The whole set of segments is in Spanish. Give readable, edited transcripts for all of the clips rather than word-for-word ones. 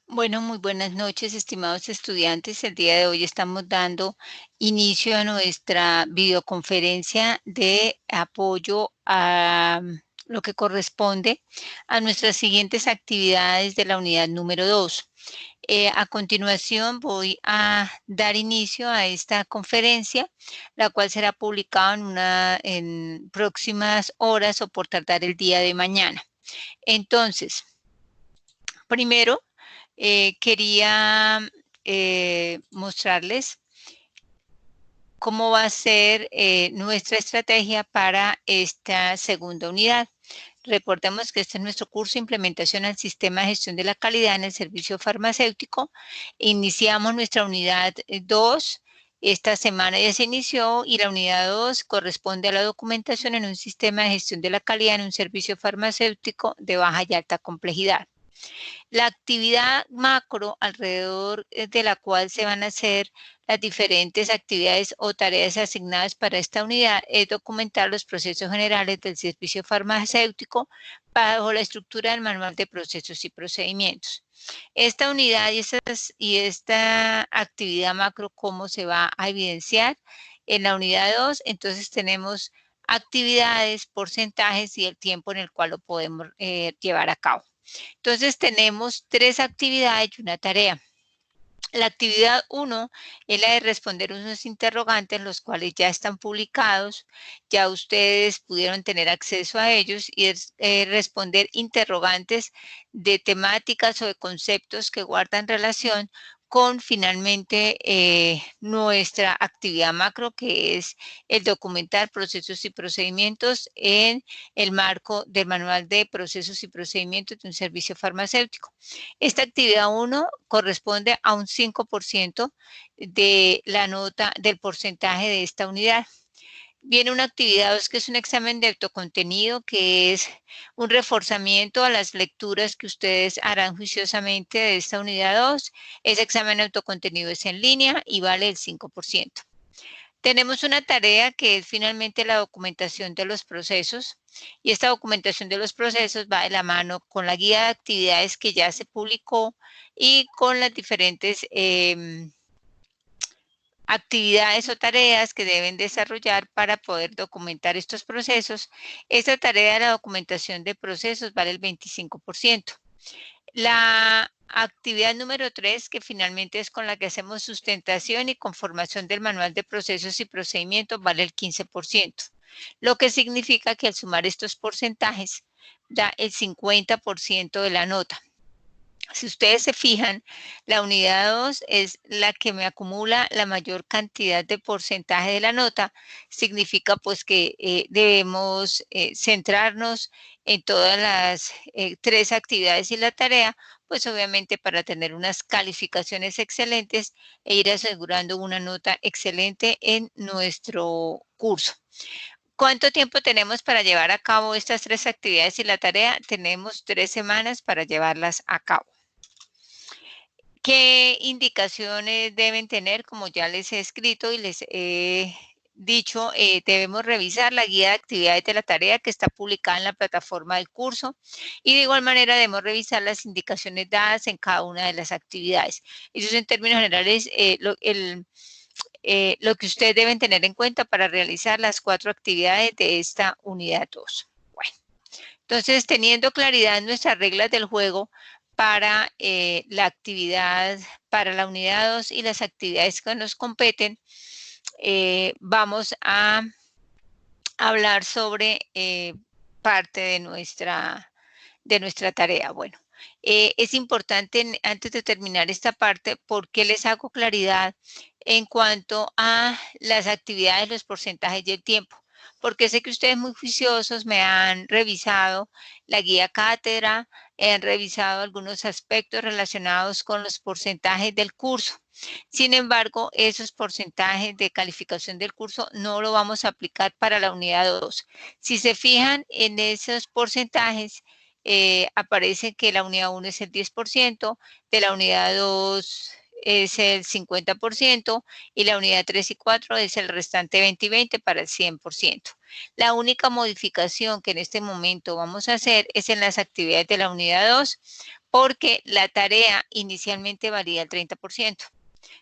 Bueno, muy buenas noches, estimados estudiantes. El día de hoy estamos dando inicio a nuestra videoconferencia de apoyo a lo que corresponde a nuestras siguientes actividades de la unidad número 2. A continuación voy a dar inicio a esta conferencia, la cual será publicada en próximas horas o por tardar el día de mañana. Entonces, primero, quería mostrarles cómo va a ser nuestra estrategia para esta segunda unidad. Recordemos que este es nuestro curso de implementación al sistema de gestión de la calidad en el servicio farmacéutico. Iniciamos nuestra unidad 2. Esta semana ya se inició y la unidad 2 corresponde a la documentación en un sistema de gestión de la calidad en un servicio farmacéutico de baja y alta complejidad. La actividad macro alrededor de la cual se van a hacer las diferentes actividades o tareas asignadas para esta unidad es documentar los procesos generales del servicio farmacéutico bajo la estructura del manual de procesos y procedimientos. Esta unidad y esta actividad macro, ¿cómo se va a evidenciar? En la unidad 2, entonces tenemos actividades, porcentajes y el tiempo en el cual lo podemos llevar a cabo. Entonces tenemos 3 actividades y una tarea. La actividad 1 es la de responder unos interrogantes, los cuales ya están publicados, ya ustedes pudieron tener acceso a ellos, y es responder interrogantes de temáticas o de conceptos que guardan relación con finalmente nuestra actividad macro, que es el documentar procesos y procedimientos en el marco del manual de procesos y procedimientos de un servicio farmacéutico. Esta actividad 1 corresponde a un 5% de la nota del porcentaje de esta unidad. Viene una actividad 2 que es un examen de autocontenido, que es un reforzamiento a las lecturas que ustedes harán juiciosamente de esta unidad 2. Ese examen de autocontenido es en línea y vale el 5%. Tenemos una tarea que es finalmente la documentación de los procesos, y esta documentación de los procesos va de la mano con la guía de actividades que ya se publicó y con las diferentes actividades o tareas que deben desarrollar para poder documentar estos procesos. Esta tarea de la documentación de procesos vale el 25%. La actividad número 3, que finalmente es con la que hacemos sustentación y conformación del manual de procesos y procedimientos, vale el 15%, lo que significa que al sumar estos porcentajes da el 50% de la nota. Si ustedes se fijan, la unidad 2 es la que me acumula la mayor cantidad de porcentaje de la nota. Significa pues que debemos centrarnos en todas las 3 actividades y la tarea, pues obviamente para tener unas calificaciones excelentes e ir asegurando una nota excelente en nuestro curso. ¿Cuánto tiempo tenemos para llevar a cabo estas 3 actividades y la tarea? Tenemos 3 semanas para llevarlas a cabo. ¿Qué indicaciones deben tener? Como ya les he escrito y les he dicho, debemos revisar la guía de actividades de la tarea que está publicada en la plataforma del curso, y de igual manera debemos revisar las indicaciones dadas en cada una de las actividades. Eso es en términos generales lo que ustedes deben tener en cuenta para realizar las 4 actividades de esta unidad 2. Bueno, entonces, teniendo claridad en nuestras reglas del juego para la actividad, para la unidad 2 y las actividades que nos competen, vamos a hablar sobre parte de nuestra tarea. Bueno, es importante antes de terminar esta parte, porque les hago claridad en cuanto a las actividades, los porcentajes y el tiempo. Porque sé que ustedes muy juiciosos me han revisado la guía cátedra, han revisado algunos aspectos relacionados con los porcentajes del curso. Sin embargo, esos porcentajes de calificación del curso no lo vamos a aplicar para la unidad 2. Si se fijan en esos porcentajes, aparece que la unidad 1 es el 10%, de la unidad 2 es el 50% y la unidad 3 y 4 es el restante 20 y 20 para el 100%. La única modificación que en este momento vamos a hacer es en las actividades de la unidad 2, porque la tarea inicialmente valía el 30%.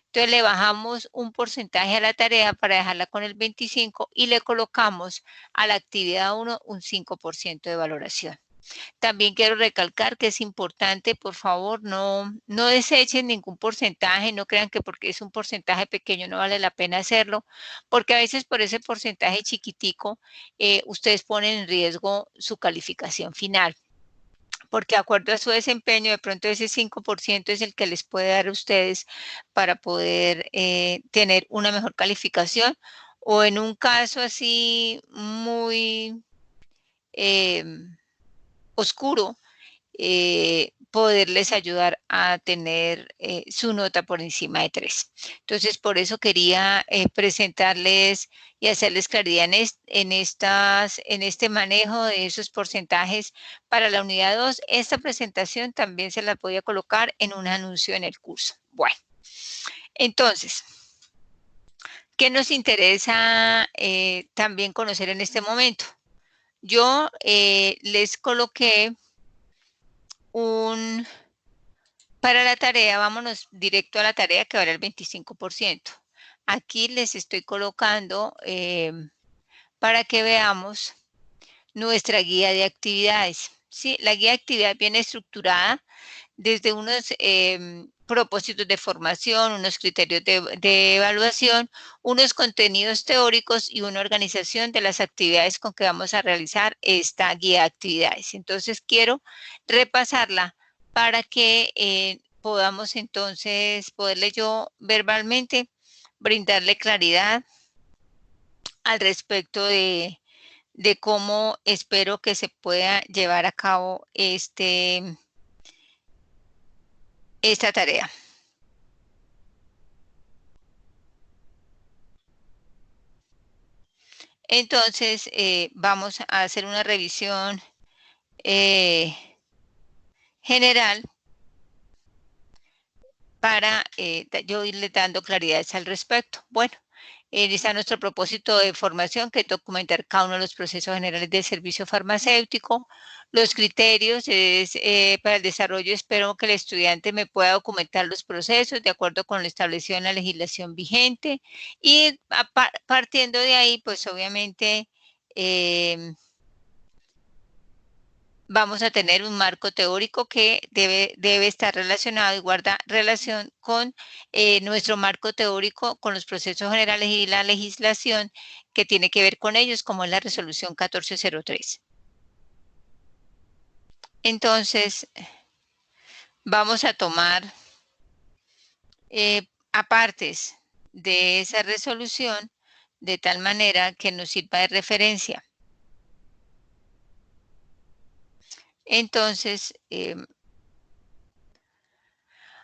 Entonces le bajamos un porcentaje a la tarea para dejarla con el 25% y le colocamos a la actividad 1 un 5% de valoración. También quiero recalcar que es importante, por favor, no desechen ningún porcentaje, no crean que porque es un porcentaje pequeño no vale la pena hacerlo, porque a veces por ese porcentaje chiquitico ustedes ponen en riesgo su calificación final, porque de acuerdo a su desempeño, de pronto ese 5% es el que les puede dar a ustedes para poder tener una mejor calificación, o en un caso así muy oscuro, poderles ayudar a tener su nota por encima de 3. Entonces, por eso quería presentarles y hacerles claridad en este manejo de esos porcentajes para la unidad 2. Esta presentación también se la voy a colocar en un anuncio en el curso. Bueno, entonces, ¿qué nos interesa también conocer en este momento? Yo les coloqué para la tarea, vámonos directo a la tarea que vale el 25%. Aquí les estoy colocando para que veamos nuestra guía de actividades. ¿Sí? La guía de actividades viene estructurada desde unos propósitos de formación, unos criterios de evaluación, unos contenidos teóricos y una organización de las actividades con que vamos a realizar esta guía de actividades. Entonces, quiero repasarla para que podamos entonces, poderle yo verbalmente brindarle claridad al respecto de cómo espero que se pueda llevar a cabo esta tarea. Entonces, vamos a hacer una revisión general para yo irle dando claridades al respecto. Bueno, está nuestro propósito de formación, que es documentar cada uno de los procesos generales del servicio farmacéutico. Los criterios es para el desarrollo, espero que el estudiante me pueda documentar los procesos de acuerdo con lo establecido en la legislación vigente. Y partiendo de ahí, pues obviamente vamos a tener un marco teórico que debe estar relacionado y guarda relación con nuestro marco teórico, con los procesos generales y la legislación que tiene que ver con ellos, como es la resolución 1403. Entonces, vamos a tomar apartes de esa resolución de tal manera que nos sirva de referencia. Entonces,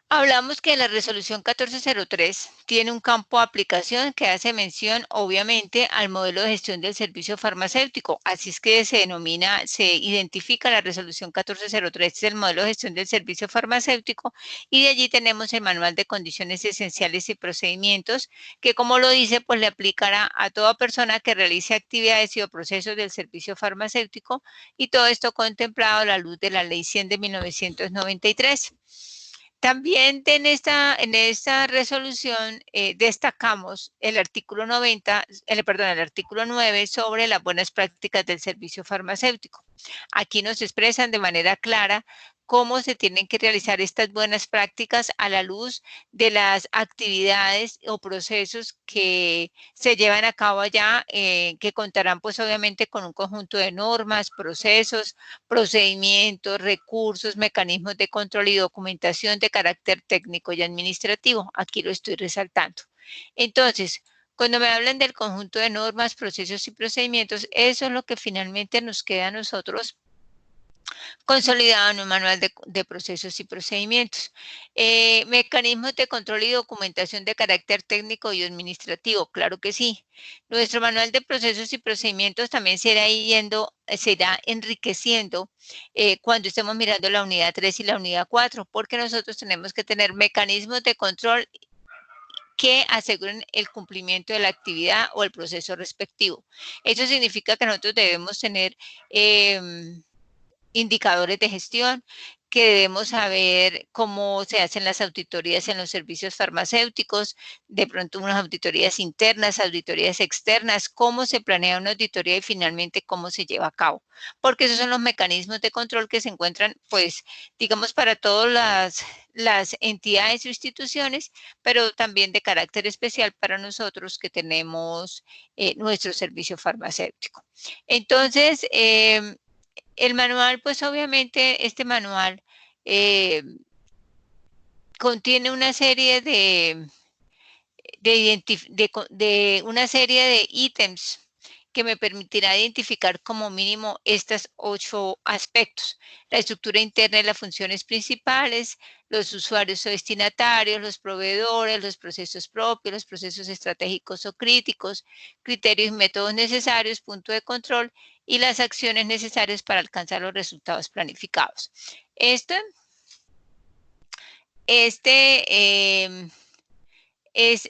hablamos que la resolución 1403 tiene un campo de aplicación que hace mención, obviamente, al modelo de gestión del servicio farmacéutico. Así es que se identifica la resolución 1403, es el modelo de gestión del servicio farmacéutico, y de allí tenemos el manual de condiciones esenciales y procedimientos, que como lo dice, pues le aplicará a toda persona que realice actividades y o procesos del servicio farmacéutico, y todo esto contemplado a la luz de la Ley 100 de 1993. También en esta resolución destacamos el artículo 90, el artículo 9 sobre las buenas prácticas del servicio farmacéutico. Aquí nos expresan de manera clara cómo se tienen que realizar estas buenas prácticas a la luz de las actividades o procesos que se llevan a cabo allá, que contarán pues obviamente con un conjunto de normas, procesos, procedimientos, recursos, mecanismos de control y documentación de carácter técnico y administrativo. Aquí lo estoy resaltando. Entonces, cuando me hablan del conjunto de normas, procesos y procedimientos, eso es lo que finalmente nos queda a nosotros consolidado en un manual de procesos y procedimientos. Mecanismos de control y documentación de carácter técnico y administrativo, claro que sí. Nuestro manual de procesos y procedimientos también se irá enriqueciendo cuando estemos mirando la unidad 3 y la unidad 4, porque nosotros tenemos que tener mecanismos de control que aseguren el cumplimiento de la actividad o el proceso respectivo. Eso significa que nosotros debemos tener indicadores de gestión, que debemos saber cómo se hacen las auditorías en los servicios farmacéuticos, de pronto unas auditorías internas, auditorías externas, cómo se planea una auditoría y finalmente cómo se lleva a cabo. Porque esos son los mecanismos de control que se encuentran, pues, digamos, para todas las entidades o instituciones, pero también de carácter especial para nosotros que tenemos nuestro servicio farmacéutico. Entonces, el manual, pues obviamente este manual contiene una serie de una serie de ítems que me permitirá identificar como mínimo estos 8 aspectos: la estructura interna y las funciones principales, los usuarios o destinatarios, los proveedores, los procesos propios, los procesos estratégicos o críticos, criterios y métodos necesarios, punto de control y las acciones necesarias para alcanzar los resultados planificados. Es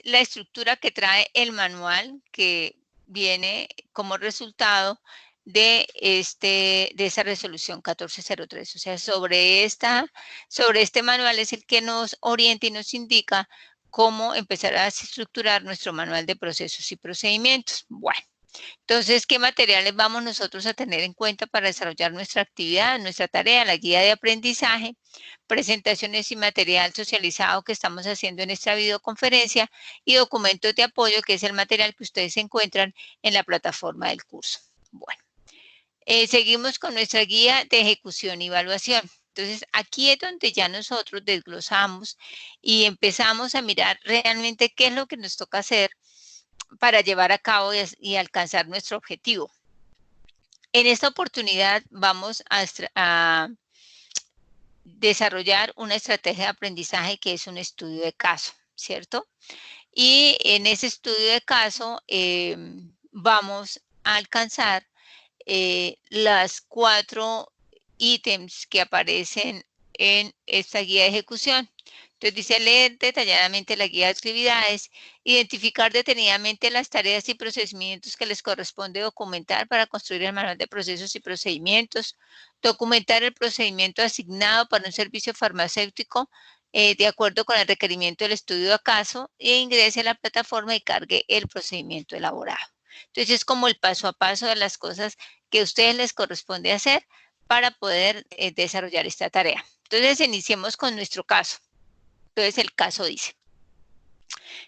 la estructura que trae el manual, que viene como resultado de esa resolución 1403. O sea, sobre este manual es el que nos orienta y nos indica cómo empezar a estructurar nuestro manual de procesos y procedimientos. Bueno, entonces, ¿qué materiales vamos nosotros a tener en cuenta para desarrollar nuestra actividad, nuestra tarea? La guía de aprendizaje, presentaciones y material socializado que estamos haciendo en esta videoconferencia y documentos de apoyo, que es el material que ustedes encuentran en la plataforma del curso. Bueno, seguimos con nuestra guía de ejecución y evaluación. Entonces, aquí es donde ya nosotros desglosamos y empezamos a mirar realmente qué es lo que nos toca hacer para llevar a cabo y alcanzar nuestro objetivo. En esta oportunidad vamos a desarrollar una estrategia de aprendizaje que es un estudio de caso, ¿cierto? Y en ese estudio de caso vamos a alcanzar las 4 ítems que aparecen en esta guía de ejecución. Entonces dice: leer detalladamente la guía de actividades, identificar detenidamente las tareas y procedimientos que les corresponde documentar para construir el manual de procesos y procedimientos, documentar el procedimiento asignado para un servicio farmacéutico de acuerdo con el requerimiento del estudio de caso, e ingrese a la plataforma y cargue el procedimiento elaborado. Entonces es como el paso a paso de las cosas que a ustedes les corresponde hacer para poder desarrollar esta tarea. Entonces iniciemos con nuestro caso. Entonces el caso dice: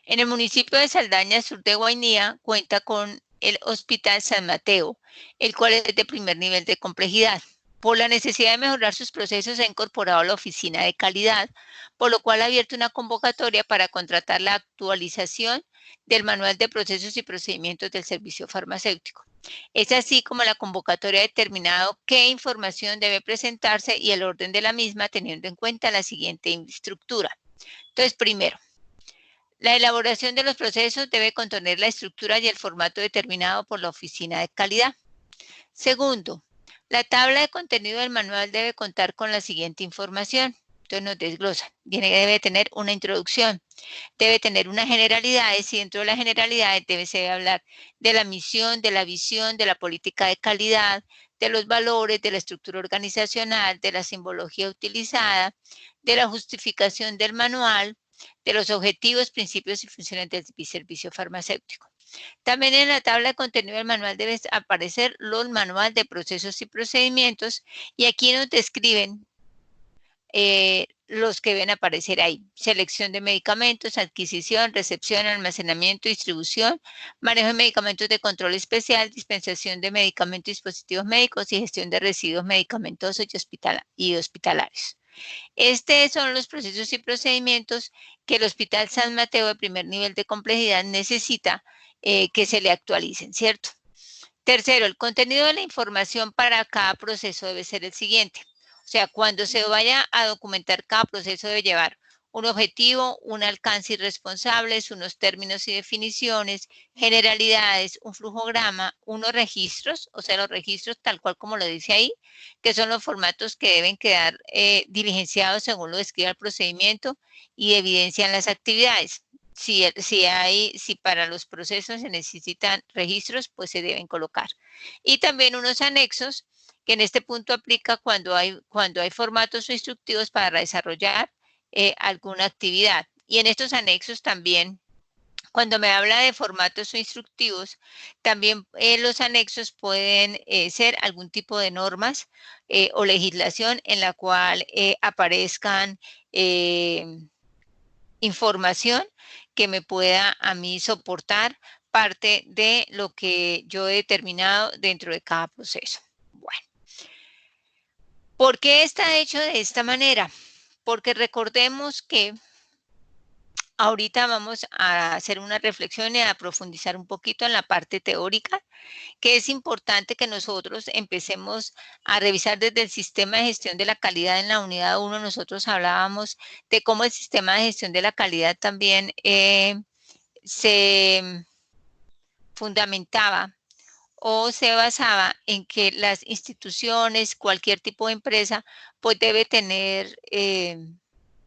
en el municipio de Saldaña, sur de Guainía, cuenta con el Hospital San Mateo, el cual es de primer nivel de complejidad. Por la necesidad de mejorar sus procesos, ha incorporado la oficina de calidad, por lo cual ha abierto una convocatoria para contratar la actualización del manual de procesos y procedimientos del servicio farmacéutico. Es así como la convocatoria ha determinado qué información debe presentarse y el orden de la misma, teniendo en cuenta la siguiente estructura. Entonces, primero, la elaboración de los procesos debe contener la estructura y el formato determinado por la oficina de calidad. Segundo, la tabla de contenido del manual debe contar con la siguiente información. Entonces nos desglosa. Debe tener una introducción, debe tener unas generalidades, y dentro de las generalidades debe hablar de la misión, de la visión, de la política de calidad, de los valores, de la estructura organizacional, de la simbología utilizada, de la justificación del manual, de los objetivos, principios y funciones del servicio farmacéutico. También en la tabla de contenido del manual debe aparecer los manuales de procesos y procedimientos, y aquí nos describen los que deben aparecer ahí: selección de medicamentos, adquisición, recepción, almacenamiento, distribución, manejo de medicamentos de control especial, dispensación de medicamentos y dispositivos médicos y gestión de residuos medicamentosos y hospitalarios. Estos son los procesos y procedimientos que el Hospital San Mateo de primer nivel de complejidad necesita que se le actualicen, ¿cierto? Tercero, el contenido de la información para cada proceso debe ser el siguiente. O sea, cuando se vaya a documentar cada proceso debe llevar un objetivo, un alcance y responsables, unos términos y definiciones, generalidades, un flujograma, unos registros, o sea, los registros tal cual como lo dice ahí, que son los formatos que deben quedar diligenciados según lo describe el procedimiento y evidencian las actividades. Si para los procesos se necesitan registros, pues se deben colocar. Y también unos anexos, que en este punto aplica cuando hay formatos o instructivos para desarrollar alguna actividad. Y en estos anexos también, cuando me habla de formatos o instructivos, también los anexos pueden ser algún tipo de normas o legislación en la cual aparezcan información que me pueda a mí soportar parte de lo que yo he determinado dentro de cada proceso. Bueno, ¿por qué está hecho de esta manera? Porque recordemos que ahorita vamos a hacer una reflexión y a profundizar un poquito en la parte teórica, que es importante que nosotros empecemos a revisar desde el sistema de gestión de la calidad. En la unidad 1 nosotros hablábamos de cómo el sistema de gestión de la calidad también se fundamentaba o se basaba en que las instituciones, cualquier tipo de empresa, pues debe tener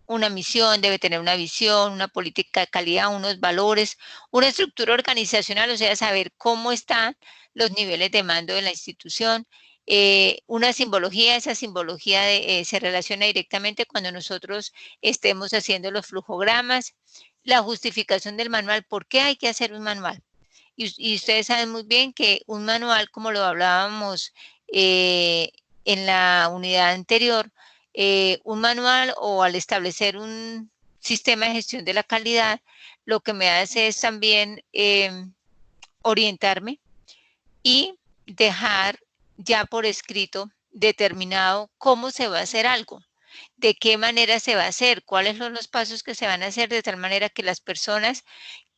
una misión, debe tener una visión, una política de calidad, unos valores, una estructura organizacional, o sea, saber cómo están los niveles de mando de la institución, una simbología, esa simbología se relaciona directamente cuando nosotros estemos haciendo los flujogramas, la justificación del manual, ¿por qué hay que hacer un manual? Y ustedes saben muy bien que un manual, como lo hablábamos en la unidad anterior, un manual o al establecer un sistema de gestión de la calidad, lo que me hace es también orientarme y dejar ya por escrito determinado cómo se va a hacer algo, de qué manera se va a hacer, cuáles son los pasos que se van a hacer de tal manera que las personas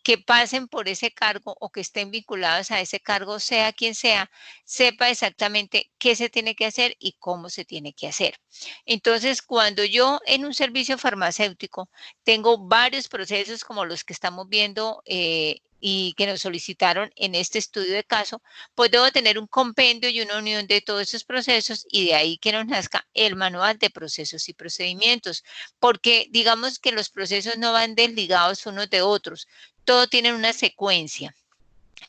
que pasen por ese cargo o que estén vinculados a ese cargo, sea quien sea, sepa exactamente qué se tiene que hacer y cómo se tiene que hacer. Entonces, cuando yo en un servicio farmacéutico tengo varios procesos como los que estamos viendo y que nos solicitaron en este estudio de caso, pues debo tener un compendio y una unión de todos esos procesos y de ahí que nos nazca el manual de procesos y procedimientos, porque digamos que los procesos no van desligados unos de otros, todo tiene una secuencia,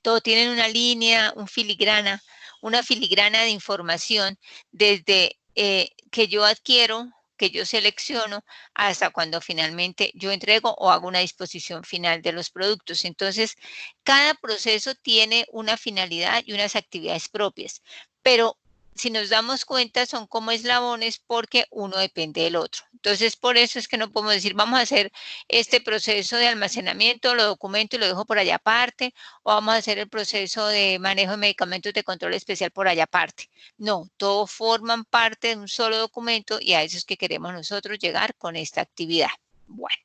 todo tiene una línea, una filigrana de información desde que yo adquiero, que yo selecciono, hasta cuando finalmente yo entrego o hago una disposición final de los productos. Entonces, cada proceso tiene una finalidad y unas actividades propias, pero si nos damos cuenta son como eslabones porque uno depende del otro. Entonces, por eso es que no podemos decir, vamos a hacer este proceso de almacenamiento, lo documento y lo dejo por allá aparte, o vamos a hacer el proceso de manejo de medicamentos de control especial por allá aparte. No, todos forman parte de un solo documento y a eso es que queremos nosotros llegar con esta actividad. Bueno.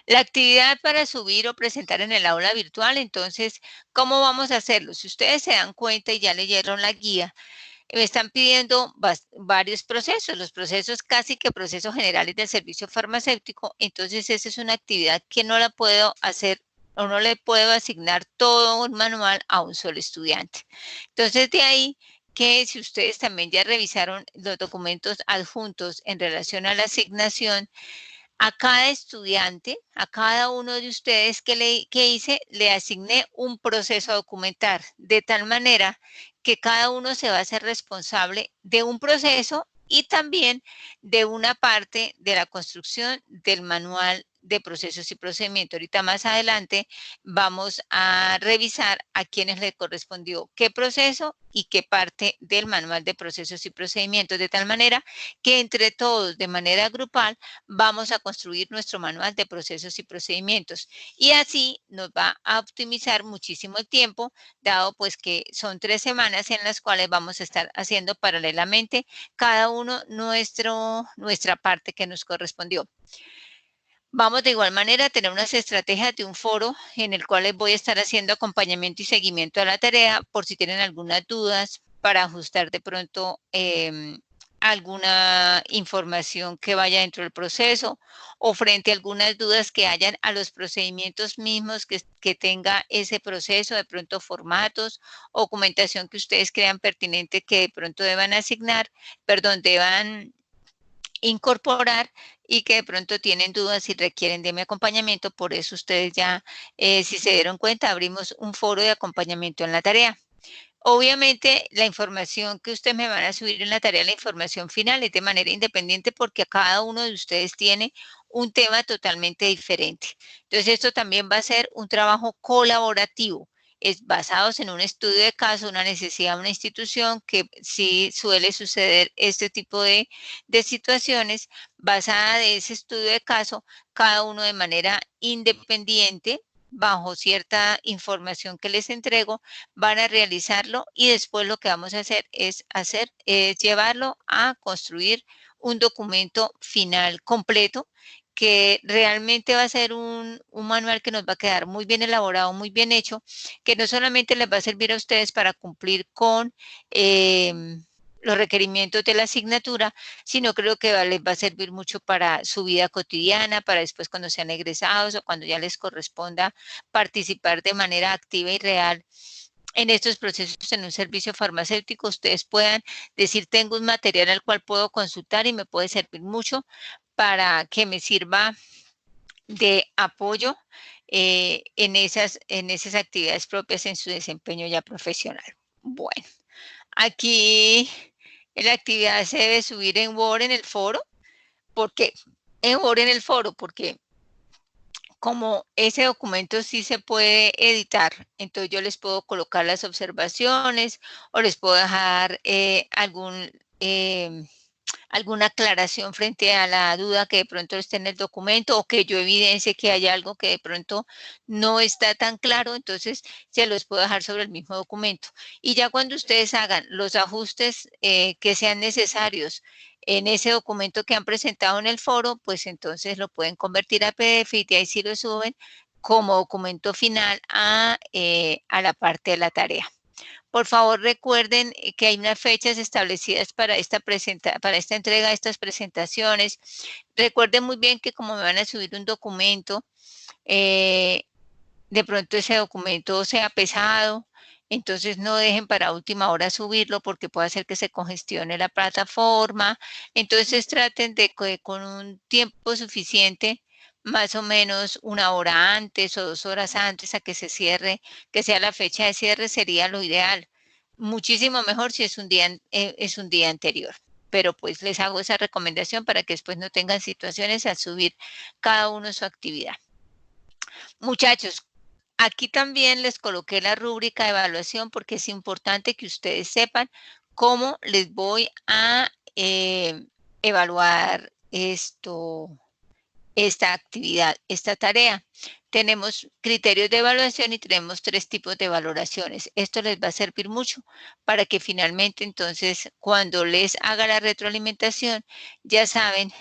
La actividad para subir o presentar en el aula virtual, entonces, ¿cómo vamos a hacerlo? Si ustedes se dan cuenta y ya leyeron la guía, me están pidiendo varios procesos, los procesos casi que procesos generales del servicio farmacéutico, entonces esa es una actividad que no la puedo hacer o no le puedo asignar todo un manual a un solo estudiante. Entonces de ahí que si ustedes también ya revisaron los documentos adjuntos en relación a la asignación, a cada estudiante, a cada uno de ustedes que hice, le asigné un proceso a documentar, de tal manera que cada uno se va a hacer responsable de un proceso y también de una parte de la construcción del manual de procesos y procedimientos. Ahorita más adelante vamos a revisar a quienes le correspondió qué proceso y qué parte del manual de procesos y procedimientos, de tal manera que entre todos, de manera grupal, vamos a construir nuestro manual de procesos y procedimientos. Y así nos va a optimizar muchísimo el tiempo, dado pues que son 3 semanas en las cuales vamos a estar haciendo paralelamente cada uno nuestra parte que nos correspondió. Vamos de igual manera a tener unas estrategias de un foro en el cual les voy a estar haciendo acompañamiento y seguimiento a la tarea por si tienen algunas dudas para ajustar de pronto alguna información que vaya dentro del proceso o frente a algunas dudas que hayan a los procedimientos mismos que tenga ese proceso, de pronto formatos, documentación que ustedes crean pertinente que de pronto deban asignar, perdón, deban incorporar y que de pronto tienen dudas y requieren de mi acompañamiento. Por eso ustedes ya, si se dieron cuenta, abrimos un foro de acompañamiento en la tarea. Obviamente, la información que ustedes me van a subir en la tarea, la información final, es de manera independiente porque a cada uno de ustedes tiene un tema totalmente diferente. Entonces, esto también va a ser un trabajo colaborativo. Es basados en un estudio de caso, una necesidad de una institución, que sí suele suceder este tipo de situaciones, basada de ese estudio de caso, cada uno de manera independiente, bajo cierta información que les entrego, van a realizarlo y después lo que vamos a hacer es llevarlo a construir un documento final completo que realmente va a ser un manual que nos va a quedar muy bien elaborado, muy bien hecho, que no solamente les va a servir a ustedes para cumplir con los requerimientos de la asignatura, sino creo que les va a servir mucho para su vida cotidiana, para después cuando sean egresados o cuando ya les corresponda participar de manera activa y real en estos procesos en un servicio farmacéutico, ustedes puedan decir, tengo un material al cual puedo consultar y me puede servir mucho para que me sirva de apoyo en esas actividades propias en su desempeño ya profesional. Bueno, aquí la actividad se debe subir en Word en el foro. ¿Por qué? En Word en el foro, porque como ese documento sí se puede editar, entonces yo les puedo colocar las observaciones o les puedo dejar alguna aclaración frente a la duda que de pronto esté en el documento o que yo evidencie que hay algo que de pronto no está tan claro, entonces se los puedo dejar sobre el mismo documento. Y ya cuando ustedes hagan los ajustes que sean necesarios en ese documento que han presentado en el foro, pues entonces lo pueden convertir a PDF y de ahí sí lo suben como documento final a la parte de la tarea. Por favor, recuerden que hay unas fechas establecidas para para esta entrega de estas presentaciones. Recuerden muy bien que como me van a subir un documento, eh, de pronto ese documento sea pesado, entonces no dejen para última hora subirlo porque puede hacer que se congestione la plataforma. Entonces traten de que con un tiempo suficiente, más o menos una hora antes o 2 horas antes a que se cierre, que sea la fecha de cierre, sería lo ideal. Muchísimo mejor si es un día anterior. Pero pues les hago esa recomendación para que después no tengan situaciones al subir cada uno su actividad. Muchachos, aquí también les coloqué la rúbrica de evaluación porque es importante que ustedes sepan cómo les voy a evaluar esta actividad, esta tarea. Tenemos criterios de evaluación y tenemos 3 tipos de valoraciones. Esto les va a servir mucho para que finalmente entonces cuando les haga la retroalimentación ya saben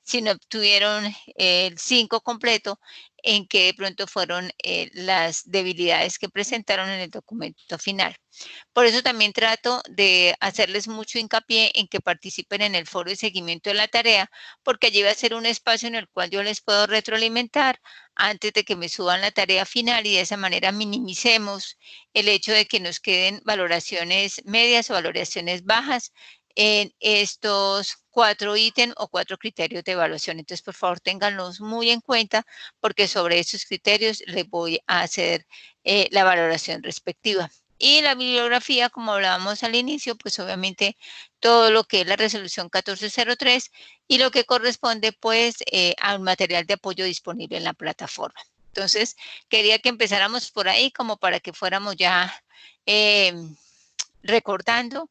si no obtuvieron el 5 completo, en qué de pronto fueron las debilidades que presentaron en el documento final. Por eso también trato de hacerles mucho hincapié en que participen en el foro de seguimiento de la tarea, porque allí va a ser un espacio en el cual yo les puedo retroalimentar antes de que me suban la tarea final y de esa manera minimicemos el hecho de que nos queden valoraciones medias o valoraciones bajas en estos 4 ítems o 4 criterios de evaluación. Entonces, por favor, ténganlos muy en cuenta porque sobre esos criterios les voy a hacer la valoración respectiva. Y la bibliografía, como hablábamos al inicio, pues obviamente todo lo que es la resolución 1403 y lo que corresponde pues a un material de apoyo disponible en la plataforma. Entonces, quería que empezáramos por ahí como para que fuéramos ya recordando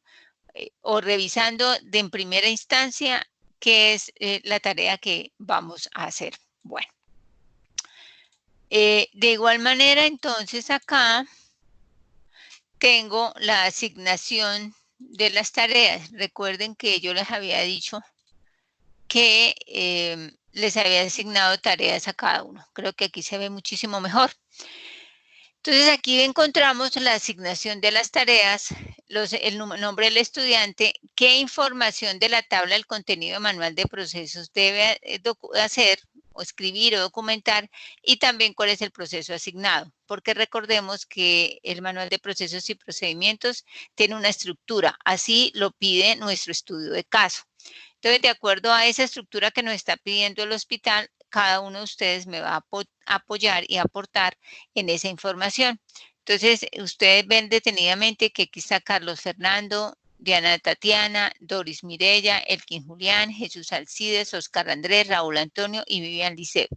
o revisando de en primera instancia qué es la tarea que vamos a hacer. Bueno, de igual manera, entonces acá tengo la asignación de las tareas. Recuerden que yo les había dicho que les había asignado tareas a cada uno. Creo que aquí se ve muchísimo mejor. Entonces aquí encontramos la asignación de las tareas, el nombre del estudiante, qué información de la tabla del contenido manual de procesos debe hacer o escribir o documentar, y también cuál es el proceso asignado, porque recordemos que el manual de procesos y procedimientos tiene una estructura, así lo pide nuestro estudio de caso. Entonces, de acuerdo a esa estructura que nos está pidiendo el hospital, cada uno de ustedes me va a apoyar y aportar en esa información. Entonces, ustedes ven detenidamente que aquí está Carlos Fernando, Diana Tatiana, Doris Mireya, Elkin Julián, Jesús Alcides, Oscar Andrés, Raúl Antonio y Vivian Liceo.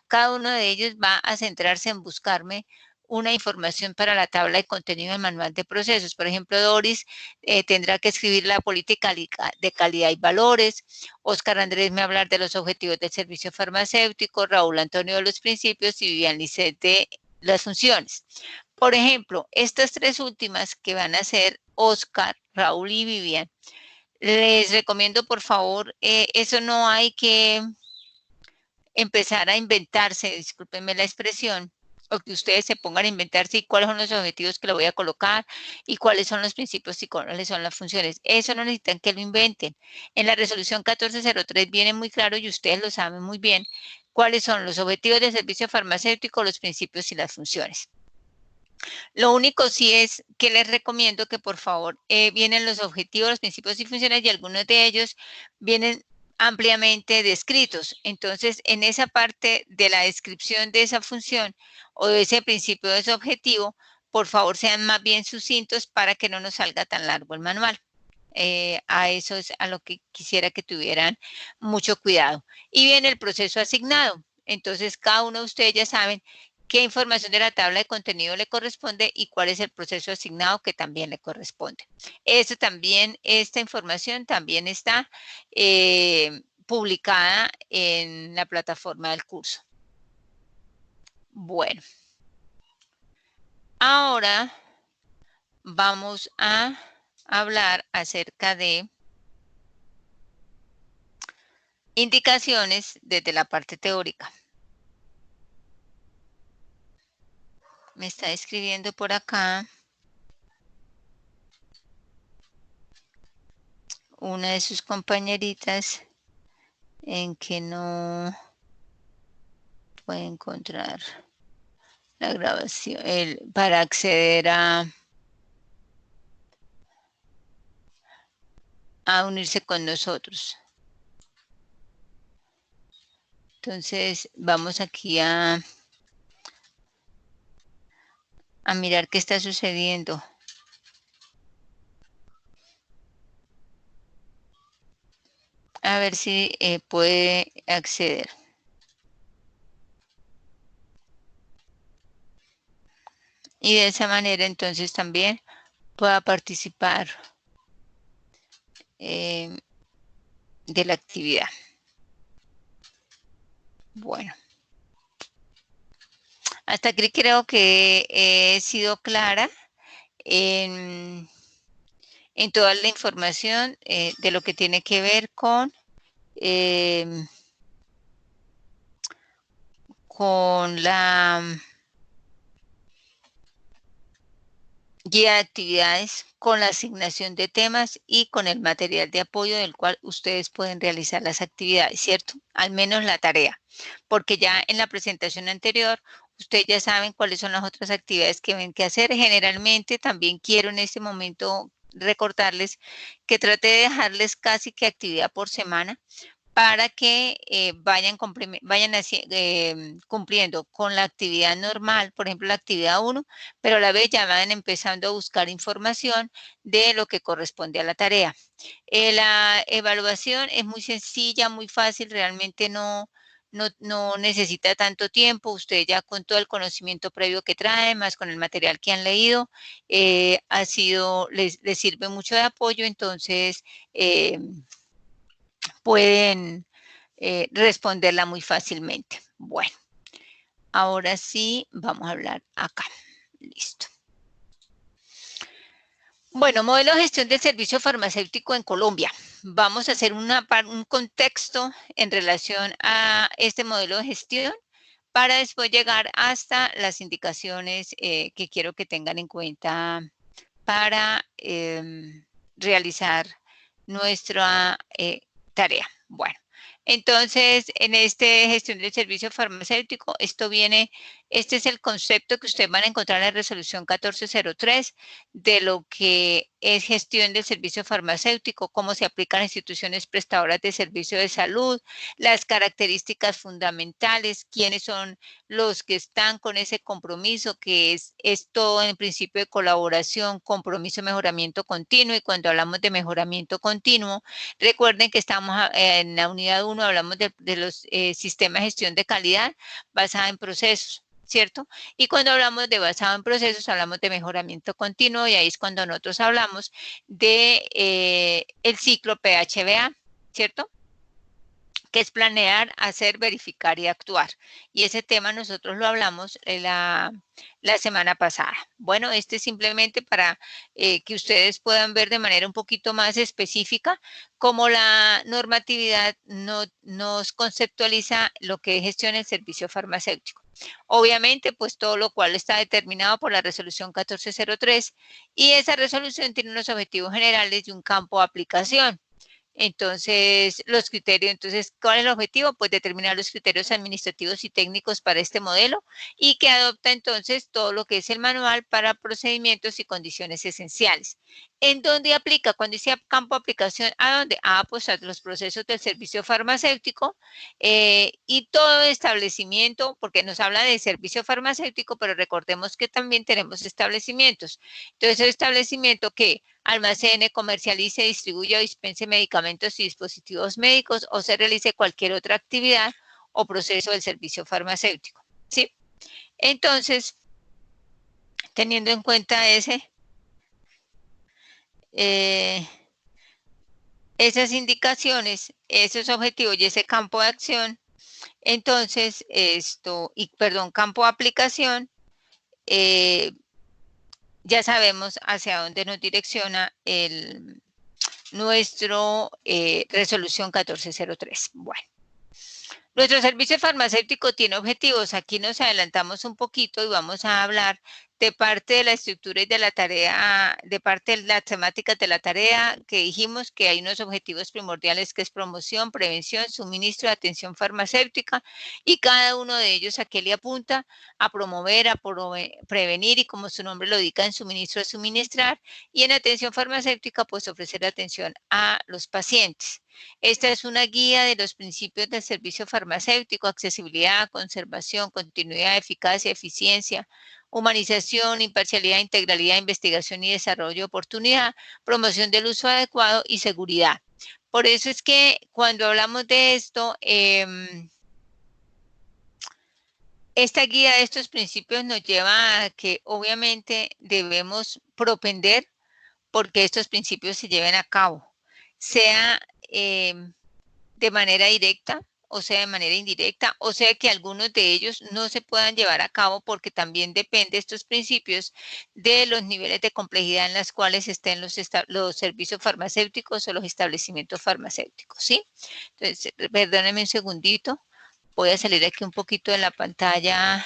Cada uno de ellos va a centrarse en buscarme una información para la tabla de contenido del manual de procesos. Por ejemplo, Doris tendrá que escribir la política de calidad y valores. Oscar Andrés me va a hablar de los objetivos del servicio farmacéutico, Raúl Antonio de los principios y Vivian Lisset de las funciones. Por ejemplo, estas tres últimas que van a ser Oscar, Raúl y Vivian, les recomiendo por favor, eso no hay que empezar a inventarse, discúlpenme la expresión, o que ustedes se pongan a inventarse y cuáles son los objetivos que le voy a colocar y cuáles son los principios y cuáles son las funciones. Eso no necesitan que lo inventen. En la resolución 1403 viene muy claro y ustedes lo saben muy bien cuáles son los objetivos del servicio farmacéutico, los principios y las funciones. Lo único sí es que les recomiendo que por favor vienen los objetivos, los principios y funciones y algunos de ellos vienen ampliamente descritos. Entonces, en esa parte de la descripción de esa función o de ese principio, de ese objetivo, por favor sean más bien sucintos para que no nos salga tan largo el manual. A eso es a lo que quisiera que tuvieran mucho cuidado. Y viene el proceso asignado. Entonces, cada uno de ustedes ya saben qué información de la tabla de contenido le corresponde y cuál es el proceso asignado que también le corresponde. Eso también, esta información también está publicada en la plataforma del curso. Bueno, ahora vamos a hablar acerca de indicaciones desde la parte teórica. Me está escribiendo por acá una de sus compañeritas en que no puede encontrar la grabación para acceder a unirse con nosotros. Entonces vamos aquí a mirar qué está sucediendo. A ver si puede acceder. Y de esa manera entonces también pueda participar de la actividad. Bueno. Hasta aquí creo que he sido clara en toda la información de lo que tiene que ver con la guía de actividades, con la asignación de temas y con el material de apoyo del cual ustedes pueden realizar las actividades, ¿cierto? Al menos la tarea, porque ya en la presentación anterior ustedes ya saben cuáles son las otras actividades que ven que hacer. Generalmente también quiero en este momento recordarles que trate de dejarles casi que actividad por semana para que vayan cumpliendo con la actividad normal, por ejemplo, la actividad 1, pero a la vez ya van empezando a buscar información de lo que corresponde a la tarea. La evaluación es muy sencilla, muy fácil, realmente no necesita tanto tiempo. Ustedes ya con todo el conocimiento previo que traen, más con el material que han leído, les sirve mucho de apoyo, entonces pueden responderla muy fácilmente. Bueno, ahora sí vamos a hablar acá. Listo. Bueno, modelo de gestión del servicio farmacéutico en Colombia. vamos a hacer un contexto en relación a este modelo de gestión para después llegar hasta las indicaciones que quiero que tengan en cuenta para realizar nuestra tarea. Bueno, entonces, en este gestión del servicio farmacéutico, este es el concepto que ustedes van a encontrar en la resolución 1403 de lo que es gestión del servicio farmacéutico, cómo se aplican a instituciones prestadoras de servicio de salud, las características fundamentales, quiénes son los que están con ese compromiso, que es todo en principio de colaboración, compromiso, mejoramiento continuo, y cuando hablamos de mejoramiento continuo, recuerden que estamos en la unidad 1, hablamos de los sistemas de gestión de calidad basada en procesos, ¿cierto? Y cuando hablamos de basado en procesos, hablamos de mejoramiento continuo, y ahí es cuando nosotros hablamos de el ciclo PHBA, ¿cierto? Que es planear, hacer, verificar y actuar. Y ese tema nosotros lo hablamos la semana pasada. Bueno, este es simplemente para que ustedes puedan ver de manera un poquito más específica cómo la normatividad nos conceptualiza lo que es gestión del servicio farmacéutico. Obviamente, pues todo lo cual está determinado por la resolución 1403, y esa resolución tiene unos objetivos generales y un campo de aplicación. Entonces, los criterios, entonces, ¿cuál es el objetivo? Pues determinar los criterios administrativos y técnicos para este modelo, y que adopta entonces todo lo que es el manual para procedimientos y condiciones esenciales. ¿En dónde aplica? Cuando dice campo de aplicación, ¿a dónde? Pues a los procesos del servicio farmacéutico y todo establecimiento, porque nos habla de servicio farmacéutico, pero recordemos que también tenemos establecimientos. Entonces, el establecimiento que almacene, comercialice, distribuya o dispense medicamentos y dispositivos médicos, o se realice cualquier otra actividad o proceso del servicio farmacéutico, ¿sí? Entonces, teniendo en cuenta esas indicaciones, esos objetivos y ese campo de acción, entonces, campo de aplicación, ya sabemos hacia dónde nos direcciona nuestro resolución 1403. Bueno. Nuestro servicio farmacéutico tiene objetivos. Aquí nos adelantamos un poquito y vamos a hablar de parte de la estructura y de la tarea, de parte de las temáticas de la tarea, que dijimos que hay unos objetivos primordiales que es promoción, prevención, suministro de atención farmacéutica, y cada uno de ellos a qué le apunta: a promover, a prevenir, y como su nombre lo indica, en suministro, a suministrar, y en atención farmacéutica, pues ofrecer atención a los pacientes. Esta es una guía de los principios del servicio farmacéutico: accesibilidad, conservación, continuidad, eficacia, eficiencia, humanización, imparcialidad, integralidad, investigación y desarrollo, oportunidad, promoción del uso adecuado y seguridad. Por eso es que cuando hablamos de esto, esta guía de estos principios nos lleva a que obviamente debemos propender porque estos principios se lleven a cabo, sea de manera directa, o sea de manera indirecta, o sea que algunos de ellos no se puedan llevar a cabo, porque también depende estos principios de los niveles de complejidad en los cuales estén los servicios farmacéuticos o los establecimientos farmacéuticos, ¿sí? Entonces, perdónenme un segundito, voy a salir aquí un poquito de la pantalla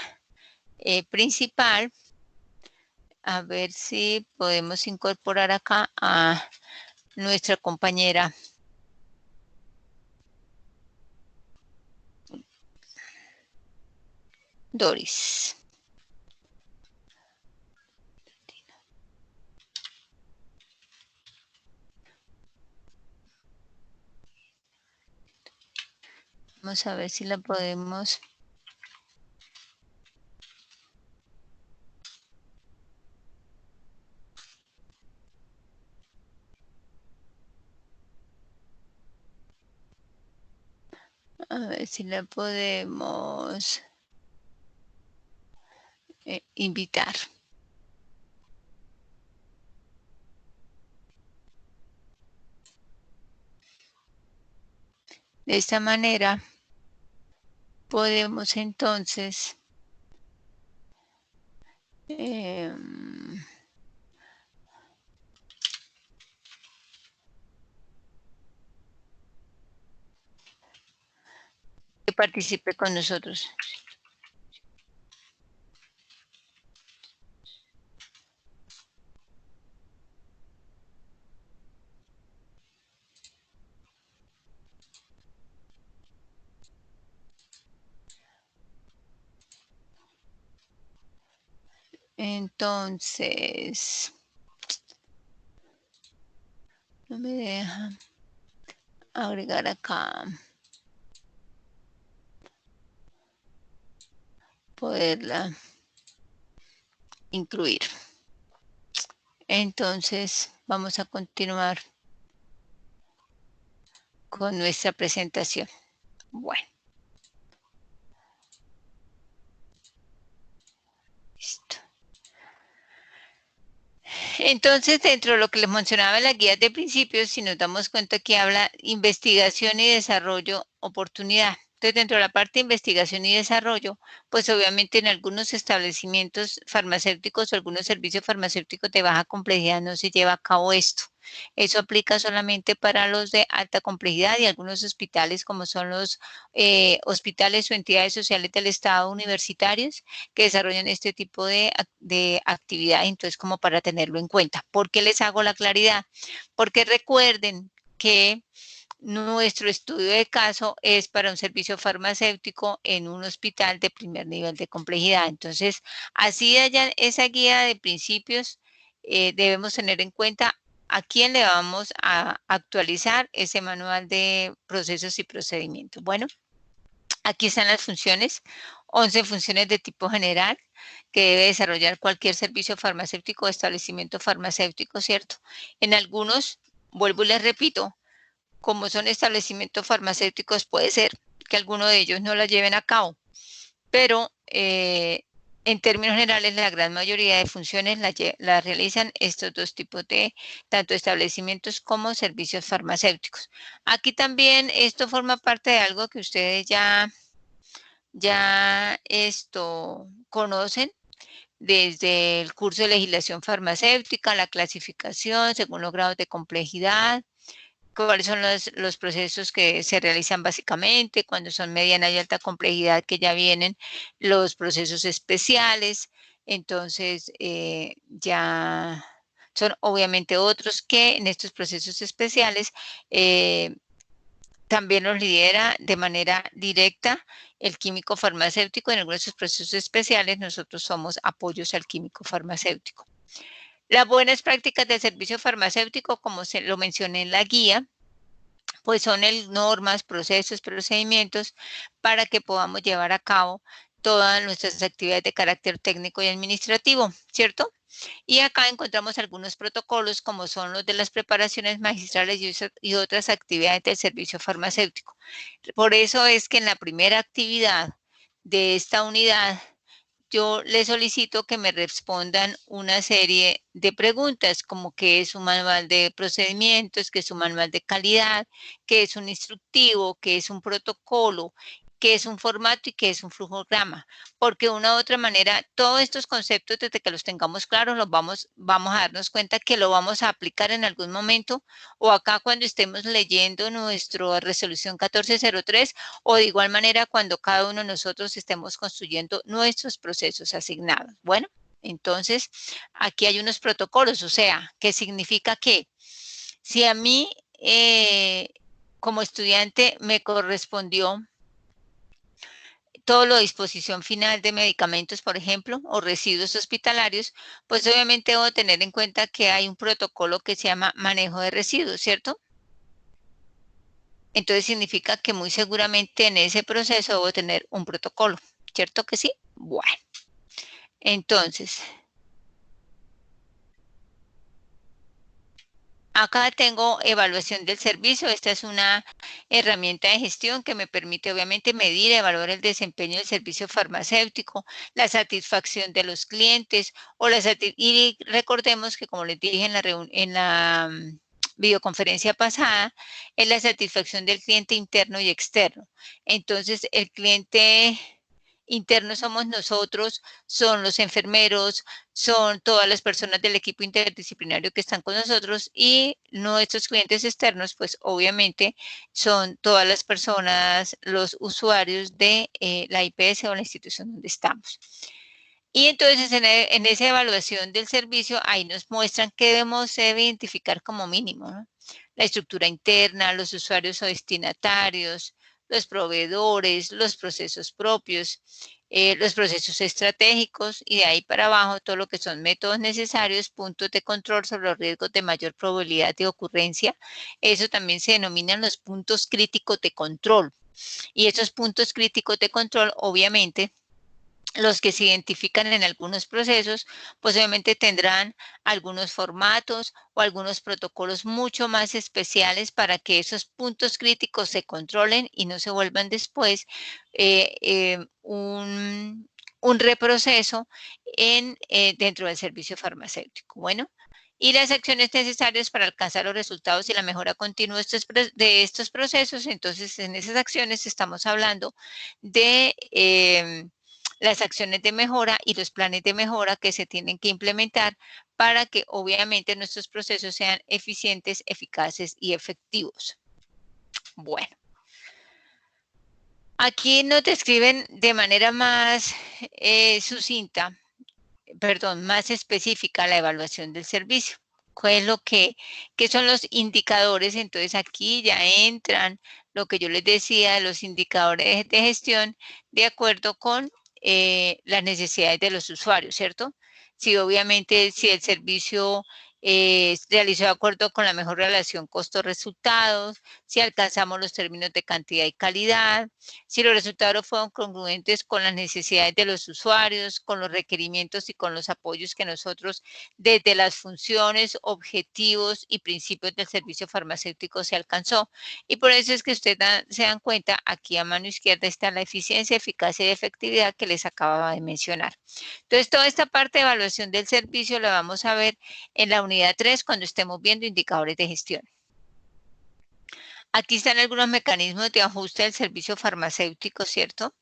principal, a ver si podemos incorporar acá a nuestra compañera Doris. Vamos a ver si la podemos. A ver si la podemos invitar. De esta manera podemos entonces participe con nosotros. Entonces, no me deja agregar acá, poderla incluir. Entonces, vamos a continuar con nuestra presentación. Bueno, listo. Entonces, dentro de lo que les mencionaba en la guía de principios, si nos damos cuenta que habla investigación y desarrollo, oportunidad. Entonces, dentro de la parte de investigación y desarrollo, pues obviamente en algunos establecimientos farmacéuticos o algunos servicios farmacéuticos de baja complejidad no se lleva a cabo esto. Eso aplica solamente para los de alta complejidad y algunos hospitales como son los hospitales o entidades sociales del Estado universitarios que desarrollan este tipo de actividad, entonces como para tenerlo en cuenta. ¿Por qué les hago la claridad? Porque recuerden que nuestro estudio de caso es para un servicio farmacéutico en un hospital de primer nivel de complejidad. Entonces, así haya esa guía de principios, debemos tener en cuenta a quién le vamos a actualizar ese manual de procesos y procedimientos. Bueno, aquí están las funciones, 11 funciones de tipo general que debe desarrollar cualquier servicio farmacéutico o establecimiento farmacéutico, ¿cierto? En algunos, vuelvo y les repito, como son establecimientos farmacéuticos, puede ser que alguno de ellos no la lleven a cabo, pero en términos generales, la gran mayoría de funciones la realizan estos dos tipos de tanto establecimientos como servicios farmacéuticos. Aquí también esto forma parte de algo que ustedes ya esto conocen desde el curso de legislación farmacéutica, la clasificación según los grados de complejidad, cuáles son los procesos que se realizan básicamente, cuando son mediana y alta complejidad, que ya vienen los procesos especiales, entonces ya son obviamente otros que en estos procesos especiales también los lidera de manera directa el químico farmacéutico. En algunos de esos procesos especiales nosotros somos apoyos al químico farmacéutico. Las buenas prácticas del servicio farmacéutico, como se lo mencioné en la guía, pues son normas, procesos, procedimientos para que podamos llevar a cabo todas nuestras actividades de carácter técnico y administrativo, ¿cierto? Y acá encontramos algunos protocolos como son los de las preparaciones magistrales y otras actividades del servicio farmacéutico. Por eso es que en la primera actividad de esta unidad yo les solicito que me respondan una serie de preguntas, como qué es un manual de procedimientos, qué es un manual de calidad, qué es un instructivo, qué es un protocolo, qué es un formato y qué es un flujograma. Porque de una u otra manera, todos estos conceptos, desde que los tengamos claros, vamos a darnos cuenta que lo vamos a aplicar en algún momento o acá cuando estemos leyendo nuestra resolución 1403 o de igual manera cuando cada uno de nosotros estemos construyendo nuestros procesos asignados. Bueno, entonces aquí hay unos protocolos, o sea, ¿qué significa que si a mí como estudiante me correspondió todo lo de disposición final de medicamentos, por ejemplo, o residuos hospitalarios, pues obviamente debo tener en cuenta que hay un protocolo que se llama manejo de residuos, ¿cierto? Entonces significa que muy seguramente en ese proceso debo tener un protocolo, ¿cierto que sí? Bueno, entonces, acá tengo evaluación del servicio. Esta es una herramienta de gestión que me permite obviamente medir y evaluar el desempeño del servicio farmacéutico, la satisfacción de los clientes y recordemos que como les dije en la videoconferencia pasada, es la satisfacción del cliente interno y externo. Entonces, el cliente Internos somos nosotros, son los enfermeros, son todas las personas del equipo interdisciplinario que están con nosotros, y nuestros clientes externos, pues obviamente son todas las personas, los usuarios de la IPS o la institución donde estamos. Y entonces en esa evaluación del servicio, ahí nos muestran qué debemos identificar como mínimo, ¿no? La estructura interna, los usuarios o destinatarios, los proveedores, los procesos propios, los procesos estratégicos, y de ahí para abajo todo lo que son métodos necesarios, puntos de control sobre los riesgos de mayor probabilidad de ocurrencia. Eso también se denominan los puntos críticos de control. Y esos puntos críticos de control, obviamente, los que se identifican en algunos procesos, pues obviamente tendrán algunos formatos o algunos protocolos mucho más especiales para que esos puntos críticos se controlen y no se vuelvan después un reproceso dentro del servicio farmacéutico. Bueno, y las acciones necesarias para alcanzar los resultados y la mejora continua de estos procesos. Entonces, en esas acciones estamos hablando de las acciones de mejora y los planes de mejora que se tienen que implementar para que obviamente nuestros procesos sean eficientes, eficaces y efectivos. Bueno, aquí nos describen de manera más sucinta, perdón, más específica la evaluación del servicio. ¿Qué es qué son los indicadores? Entonces aquí ya entran lo que yo les decía, los indicadores de gestión de acuerdo con las necesidades de los usuarios, ¿cierto? Si obviamente si el servicio es realizado de acuerdo con la mejor relación costo-resultados, si alcanzamos los términos de cantidad y calidad, si los resultados fueron congruentes con las necesidades de los usuarios, con los requerimientos y con los apoyos que nosotros desde las funciones, objetivos y principios del servicio farmacéutico se alcanzó. Y por eso es que ustedes se dan cuenta, aquí a mano izquierda está la eficiencia, eficacia y efectividad que les acababa de mencionar. Entonces, toda esta parte de evaluación del servicio la vamos a ver en la unidad 3 cuando estemos viendo indicadores de gestión. Aquí están algunos mecanismos de ajuste del servicio farmacéutico, ¿cierto?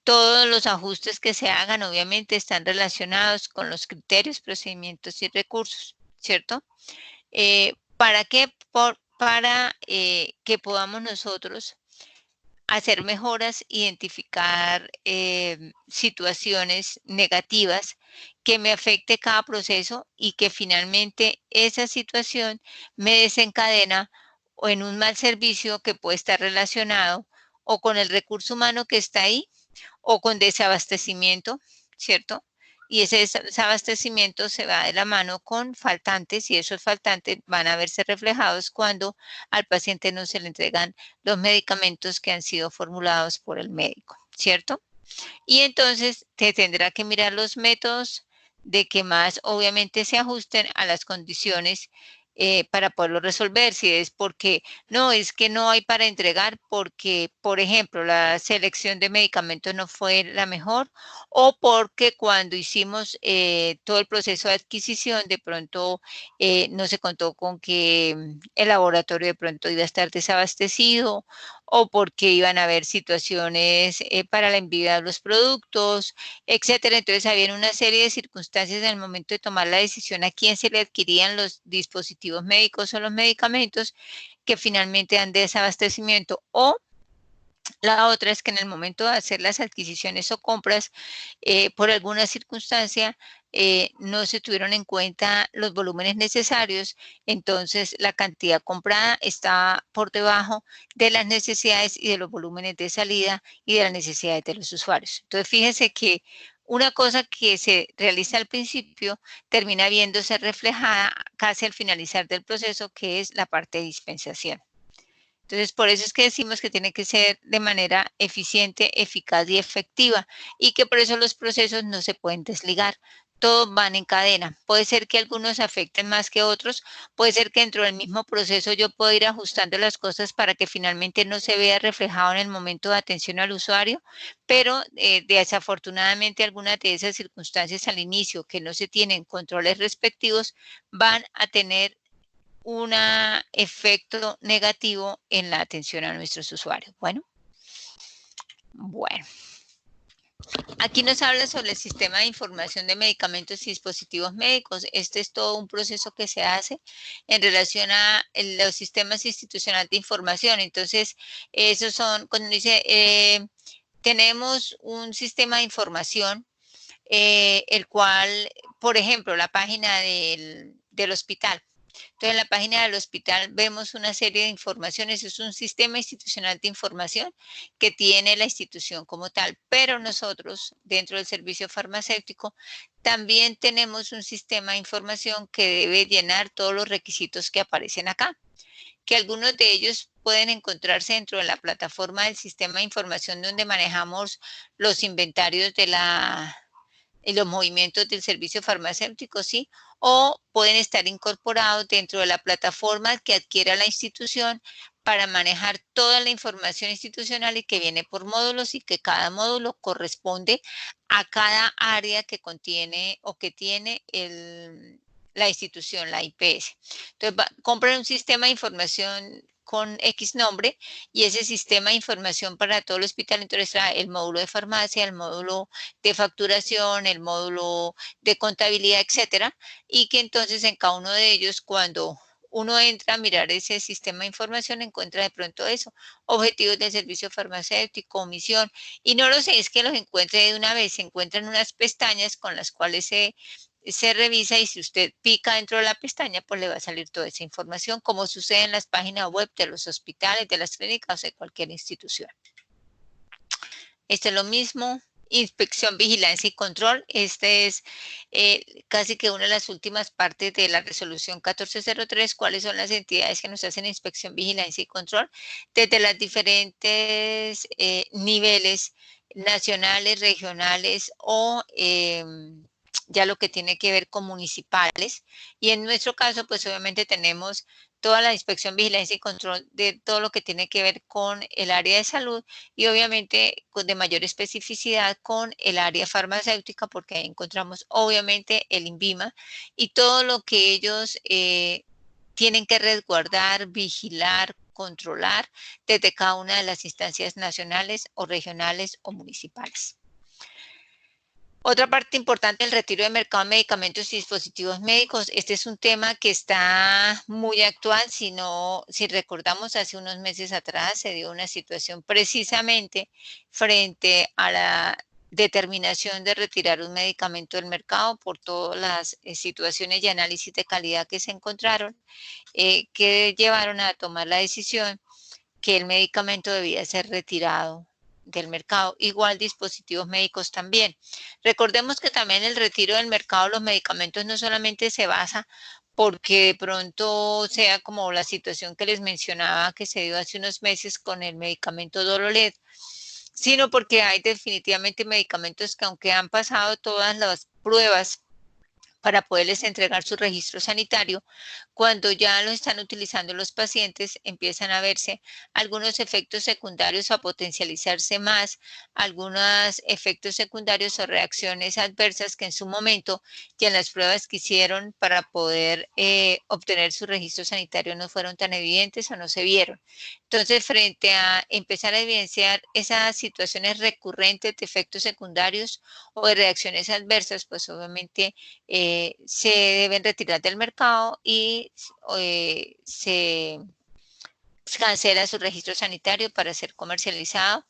Todos los ajustes que se hagan obviamente están relacionados con los criterios, procedimientos y recursos, ¿cierto? ¿Para qué? Para que podamos nosotros hacer mejoras, identificar situaciones negativas que me afecte cada proceso y que finalmente esa situación me desencadena o en un mal servicio que puede estar relacionado o con el recurso humano que está ahí o con desabastecimiento, ¿cierto? Y ese desabastecimiento se va de la mano con faltantes, y esos faltantes van a verse reflejados cuando al paciente no se le entregan los medicamentos que han sido formulados por el médico, ¿cierto? Y entonces te tendrá que mirar los métodos de que más obviamente se ajusten a las condiciones para poderlo resolver. Si es porque no, es que no hay para entregar porque, por ejemplo, la selección de medicamentos no fue la mejor, o porque cuando hicimos todo el proceso de adquisición de pronto no se contó con que el laboratorio de pronto iba a estar desabastecido, o porque iban a haber situaciones para la envía de los productos, etcétera. Entonces, había una serie de circunstancias en el momento de tomar la decisión a quién se le adquirían los dispositivos médicos o los medicamentos que finalmente dan desabastecimiento, o la otra es que en el momento de hacer las adquisiciones o compras, por alguna circunstancia, no se tuvieron en cuenta los volúmenes necesarios, entonces la cantidad comprada está por debajo de las necesidades y de los volúmenes de salida y de las necesidades de los usuarios. Entonces, fíjense que una cosa que se realiza al principio termina viéndose reflejada casi al finalizar del proceso, que es la parte de dispensación. Entonces, por eso es que decimos que tiene que ser de manera eficiente, eficaz y efectiva, y que por eso los procesos no se pueden desligar. Todos van en cadena. Puede ser que algunos afecten más que otros, puede ser que dentro del mismo proceso yo pueda ir ajustando las cosas para que finalmente no se vea reflejado en el momento de atención al usuario, pero desafortunadamente algunas de esas circunstancias al inicio que no se tienen controles respectivos van a tener un efecto negativo en la atención a nuestros usuarios. Bueno. Aquí nos habla sobre el sistema de información de medicamentos y dispositivos médicos. Este es todo un proceso que se hace en relación a los sistemas institucionales de información. Entonces, esos son, cuando dice, tenemos un sistema de información, el cual, por ejemplo, la página del hospital. Entonces, en la página del hospital vemos una serie de informaciones. Es un sistema institucional de información que tiene la institución como tal. Pero nosotros, dentro del servicio farmacéutico, también tenemos un sistema de información que debe llenar todos los requisitos que aparecen acá, que algunos de ellos pueden encontrarse dentro de la plataforma del sistema de información donde manejamos los inventarios de los movimientos del servicio farmacéutico, sí, o pueden estar incorporados dentro de la plataforma que adquiera la institución para manejar toda la información institucional y que viene por módulos y que cada módulo corresponde a cada área que contiene o que tiene la institución, la IPS. Entonces, compran un sistema de información con X nombre y ese sistema de información para todo el hospital, entonces trae el módulo de farmacia, el módulo de facturación, el módulo de contabilidad, etcétera, y que entonces en cada uno de ellos, cuando uno entra a mirar ese sistema de información, encuentra de pronto eso, objetivos del servicio farmacéutico, misión, y no lo sé, es que los encuentre de una vez, se encuentran unas pestañas con las cuales se revisa y si usted pica dentro de la pestaña, pues le va a salir toda esa información, como sucede en las páginas web de los hospitales, de las clínicas o de cualquier institución. Esto es lo mismo, inspección, vigilancia y control. Este es casi que una de las últimas partes de la resolución 1403, cuáles son las entidades que nos hacen inspección, vigilancia y control, desde las diferentes niveles nacionales, regionales o ya lo que tiene que ver con municipales. Y en nuestro caso, pues obviamente tenemos toda la inspección, vigilancia y control de todo lo que tiene que ver con el área de salud y obviamente de mayor especificidad con el área farmacéutica, porque ahí encontramos obviamente el INVIMA y todo lo que ellos tienen que resguardar, vigilar, controlar desde cada una de las instancias nacionales o regionales o municipales. Otra parte importante del retiro de mercado de medicamentos y dispositivos médicos. Este es un tema que está muy actual. Si recordamos, hace unos meses atrás se dio una situación precisamente frente a la determinación de retirar un medicamento del mercado por todas las situaciones y análisis de calidad que se encontraron, que llevaron a tomar la decisión que el medicamento debía ser retirado del mercado. Igual dispositivos médicos también. Recordemos que también el retiro del mercado de los medicamentos no solamente se basa porque de pronto sea como la situación que les mencionaba que se dio hace unos meses con el medicamento Dololet, sino porque hay definitivamente medicamentos que aunque han pasado todas las pruebas para poderles entregar su registro sanitario, cuando ya lo están utilizando los pacientes, empiezan a verse algunos efectos secundarios o a potencializarse más, algunos efectos secundarios o reacciones adversas que en su momento ya en las pruebas que hicieron para poder obtener su registro sanitario no fueron tan evidentes o no se vieron. Entonces, frente a empezar a evidenciar esas situaciones recurrentes de efectos secundarios o de reacciones adversas, pues obviamente se deben retirar del mercado y se cancela su registro sanitario para ser comercializado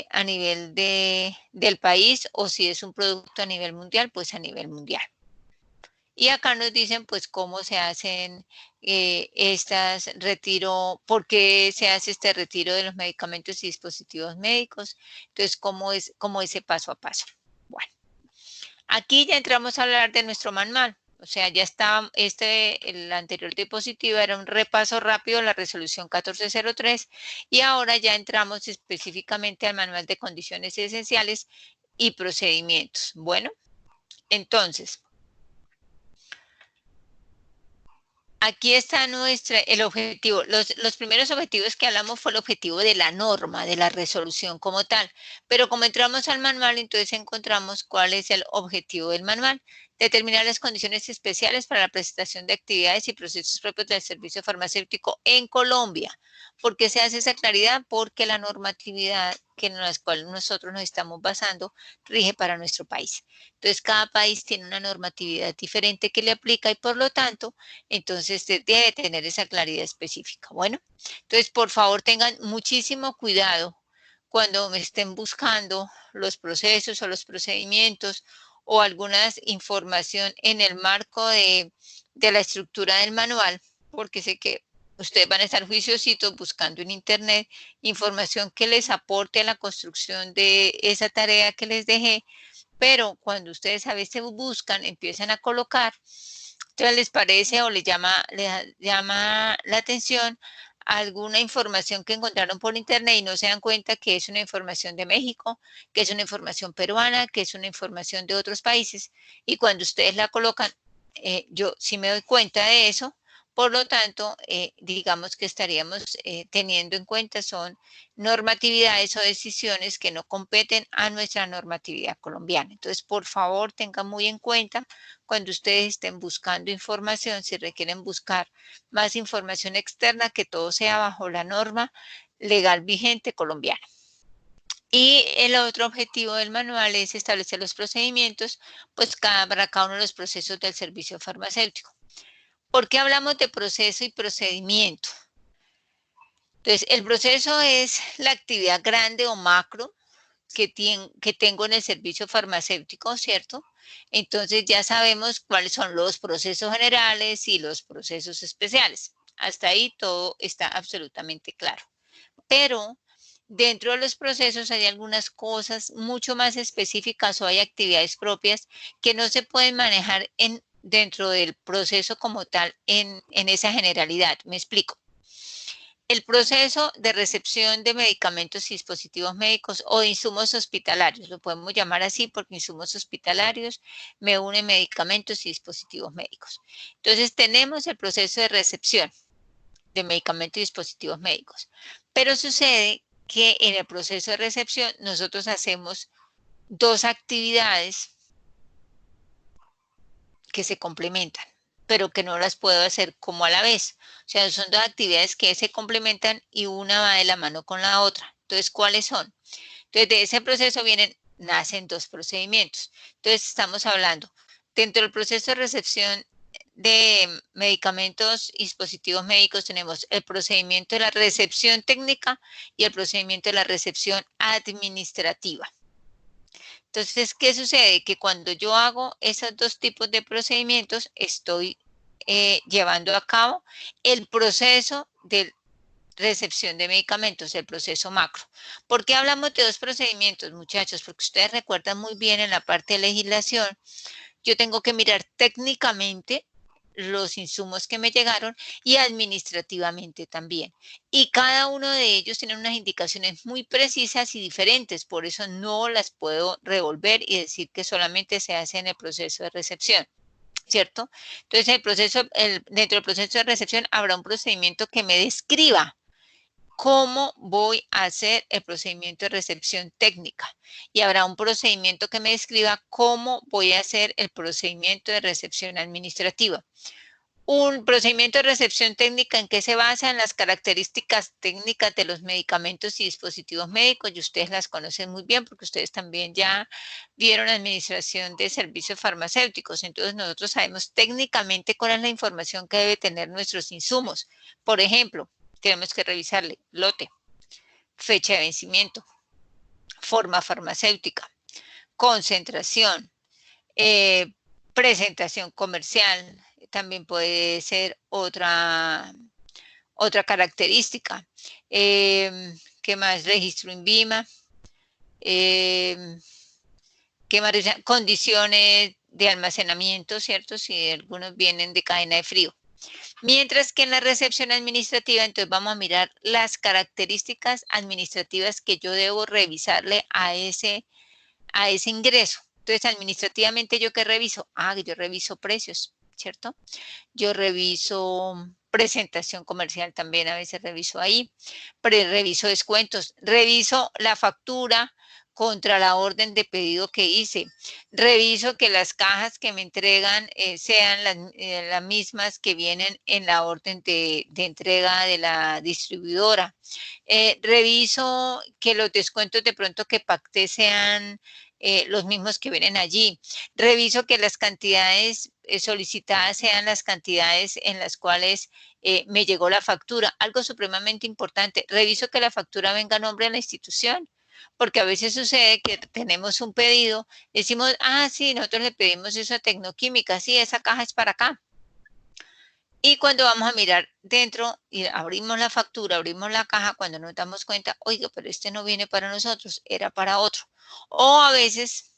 a nivel del país o si es un producto a nivel mundial, pues a nivel mundial. Y acá nos dicen pues cómo se hacen estas retiro, por qué se hace este retiro de los medicamentos y dispositivos médicos. Entonces, cómo es ese paso a paso. Bueno. Aquí ya entramos a hablar de nuestro manual. O sea, ya está, el anterior diapositivo era un repaso rápido de la resolución 1403 y ahora ya entramos específicamente al manual de condiciones esenciales y procedimientos. Bueno, entonces, aquí está el objetivo. Los primeros objetivos que hablamos fue el objetivo de la norma, de la resolución como tal. Pero como entramos al manual, entonces encontramos cuál es el objetivo del manual, Determinar las condiciones especiales para la presentación de actividades y procesos propios del servicio farmacéutico en Colombia. ¿Por qué se hace esa claridad? Porque la normatividad en la cual nosotros nos estamos basando rige para nuestro país. Entonces, cada país tiene una normatividad diferente que le aplica y por lo tanto, entonces debe tener esa claridad específica. Bueno, entonces, por favor, tengan muchísimo cuidado cuando me estén buscando los procesos o los procedimientos o alguna información en el marco de la estructura del manual, porque sé que ustedes van a estar juiciositos buscando en internet información que les aporte a la construcción de esa tarea que les dejé, pero cuando ustedes a veces buscan, empiezan a colocar, entonces les parece o les llama la atención alguna información que encontraron por internet y no se dan cuenta que es una información de México, que es una información peruana, que es una información de otros países. Y cuando ustedes la colocan, yo sí me doy cuenta de eso. Por lo tanto, digamos que estaríamos teniendo en cuenta son normatividades o decisiones que no competen a nuestra normatividad colombiana. Entonces, por favor, tengan muy en cuenta cuando ustedes estén buscando información, si requieren buscar más información externa, que todo sea bajo la norma legal vigente colombiana. Y el otro objetivo del manual es establecer los procedimientos, pues para cada uno de los procesos del servicio farmacéutico. ¿Por qué hablamos de proceso y procedimiento? Entonces, el proceso es la actividad grande o macro que tengo en el servicio farmacéutico, ¿cierto? Entonces ya sabemos cuáles son los procesos generales y los procesos especiales. Hasta ahí todo está absolutamente claro. Pero dentro de los procesos hay algunas cosas mucho más específicas o hay actividades propias que no se pueden manejar dentro del proceso como tal en esa generalidad. Me explico. El proceso de recepción de medicamentos y dispositivos médicos o de insumos hospitalarios, lo podemos llamar así porque insumos hospitalarios me unen medicamentos y dispositivos médicos. Entonces tenemos el proceso de recepción de medicamentos y dispositivos médicos, pero sucede que en el proceso de recepción nosotros hacemos dos actividades que se complementan, pero que no las puedo hacer como a la vez. O sea, son dos actividades que se complementan y una va de la mano con la otra. Entonces, ¿cuáles son? Entonces, de ese proceso nacen dos procedimientos. Entonces, estamos hablando, dentro del proceso de recepción de medicamentos y dispositivos médicos tenemos el procedimiento de la recepción técnica y el procedimiento de la recepción administrativa. Entonces, ¿qué sucede? Que cuando yo hago esos dos tipos de procedimientos, estoy llevando a cabo el proceso de recepción de medicamentos, el proceso macro. ¿Por qué hablamos de dos procedimientos, muchachos? Porque ustedes recuerdan muy bien en la parte de legislación, yo tengo que mirar técnicamente los insumos que me llegaron y administrativamente también. Y cada uno de ellos tiene unas indicaciones muy precisas y diferentes, por eso no las puedo revolver y decir que solamente se hace en el proceso de recepción, ¿cierto? Entonces, dentro del proceso de recepción habrá un procedimiento que me describa cómo voy a hacer el procedimiento de recepción técnica y habrá un procedimiento que me describa cómo voy a hacer el procedimiento de recepción administrativa. Un procedimiento de recepción técnica en que se basa en las características técnicas de los medicamentos y dispositivos médicos y ustedes las conocen muy bien porque ustedes también ya vieron administración de servicios farmacéuticos. Entonces nosotros sabemos técnicamente cuál es la información que debe tener nuestros insumos. Por ejemplo, tenemos que revisarle lote, fecha de vencimiento, forma farmacéutica, concentración, presentación comercial, también puede ser otra característica. ¿Qué más? Registro INVIMA. ¿Qué más? Condiciones de almacenamiento, ¿cierto? Si algunos vienen de cadena de frío. Mientras que en la recepción administrativa, entonces vamos a mirar las características administrativas que yo debo revisarle a ese ingreso. Entonces, administrativamente, ¿yo qué reviso? Yo reviso precios, ¿cierto? Yo reviso presentación comercial también, a veces reviso ahí, reviso descuentos, reviso la factura contra la orden de pedido que hice. Reviso que las cajas que me entregan sean las mismas que vienen en la orden de entrega de la distribuidora. Reviso que los descuentos de pronto que pacté sean los mismos que vienen allí. Reviso que las cantidades solicitadas sean las cantidades en las cuales me llegó la factura. Algo supremamente importante, reviso que la factura venga a nombre de la institución, porque a veces sucede que tenemos un pedido, decimos, sí, nosotros le pedimos eso a Tecnoquímica, sí, esa caja es para acá. Y cuando vamos a mirar dentro y abrimos la factura, abrimos la caja, cuando nos damos cuenta, oiga, pero este no viene para nosotros, era para otro. O a veces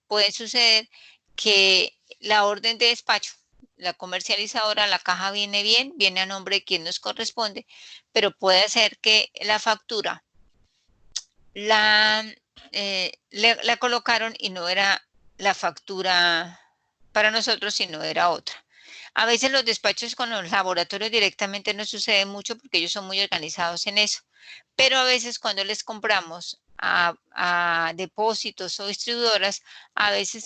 puede suceder que la orden de despacho, la comercializadora, la caja viene bien, viene a nombre de quien nos corresponde, pero puede ser que la factura la colocaron y no era la factura para nosotros, sino era otra. A veces los despachos con los laboratorios directamente no sucede mucho porque ellos son muy organizados en eso, pero a veces cuando les compramos a depósitos o distribuidoras, a veces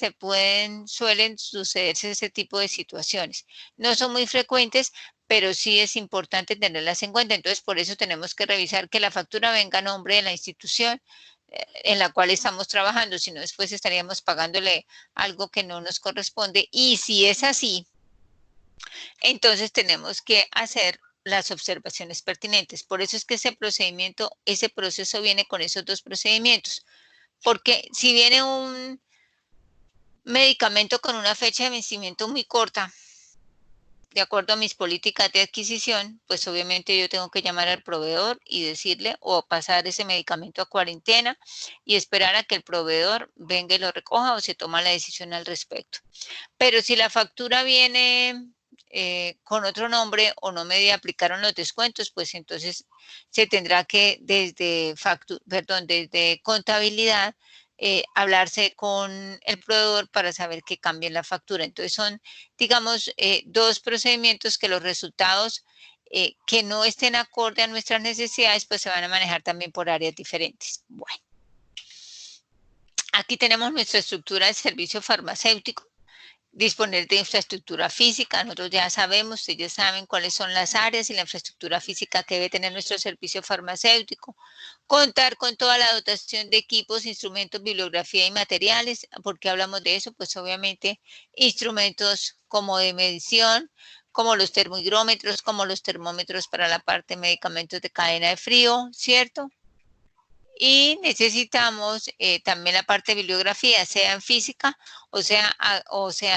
suelen sucederse ese tipo de situaciones. No son muy frecuentes, pero sí es importante tenerlas en cuenta. Entonces, por eso tenemos que revisar que la factura venga a nombre de la institución en la cual estamos trabajando, si no después estaríamos pagándole algo que no nos corresponde. Y si es así, entonces tenemos que hacer las observaciones pertinentes. Por eso es que ese proceso viene con esos dos procedimientos. Porque si viene un medicamento con una fecha de vencimiento muy corta, de acuerdo a mis políticas de adquisición, pues obviamente yo tengo que llamar al proveedor y decirle o pasar ese medicamento a cuarentena y esperar a que el proveedor venga y lo recoja o se toma la decisión al respecto. Pero si la factura viene con otro nombre o no me aplicaron los descuentos, pues entonces se tendrá que desde contabilidad hablarse con el proveedor para saber que cambien la factura. Entonces son, digamos, dos procedimientos que los resultados que no estén acorde a nuestras necesidades, pues se van a manejar también por áreas diferentes. Bueno, aquí tenemos nuestra estructura de servicio farmacéutico. Disponer de infraestructura física, nosotros ya sabemos, ustedes saben cuáles son las áreas y la infraestructura física que debe tener nuestro servicio farmacéutico, contar con toda la dotación de equipos, instrumentos, bibliografía y materiales. ¿Por qué hablamos de eso? Pues obviamente instrumentos como de medición, como los termogrómetros, como los termómetros para la parte de medicamentos de cadena de frío, ¿cierto? Y necesitamos también la parte de bibliografía, sea en física o sea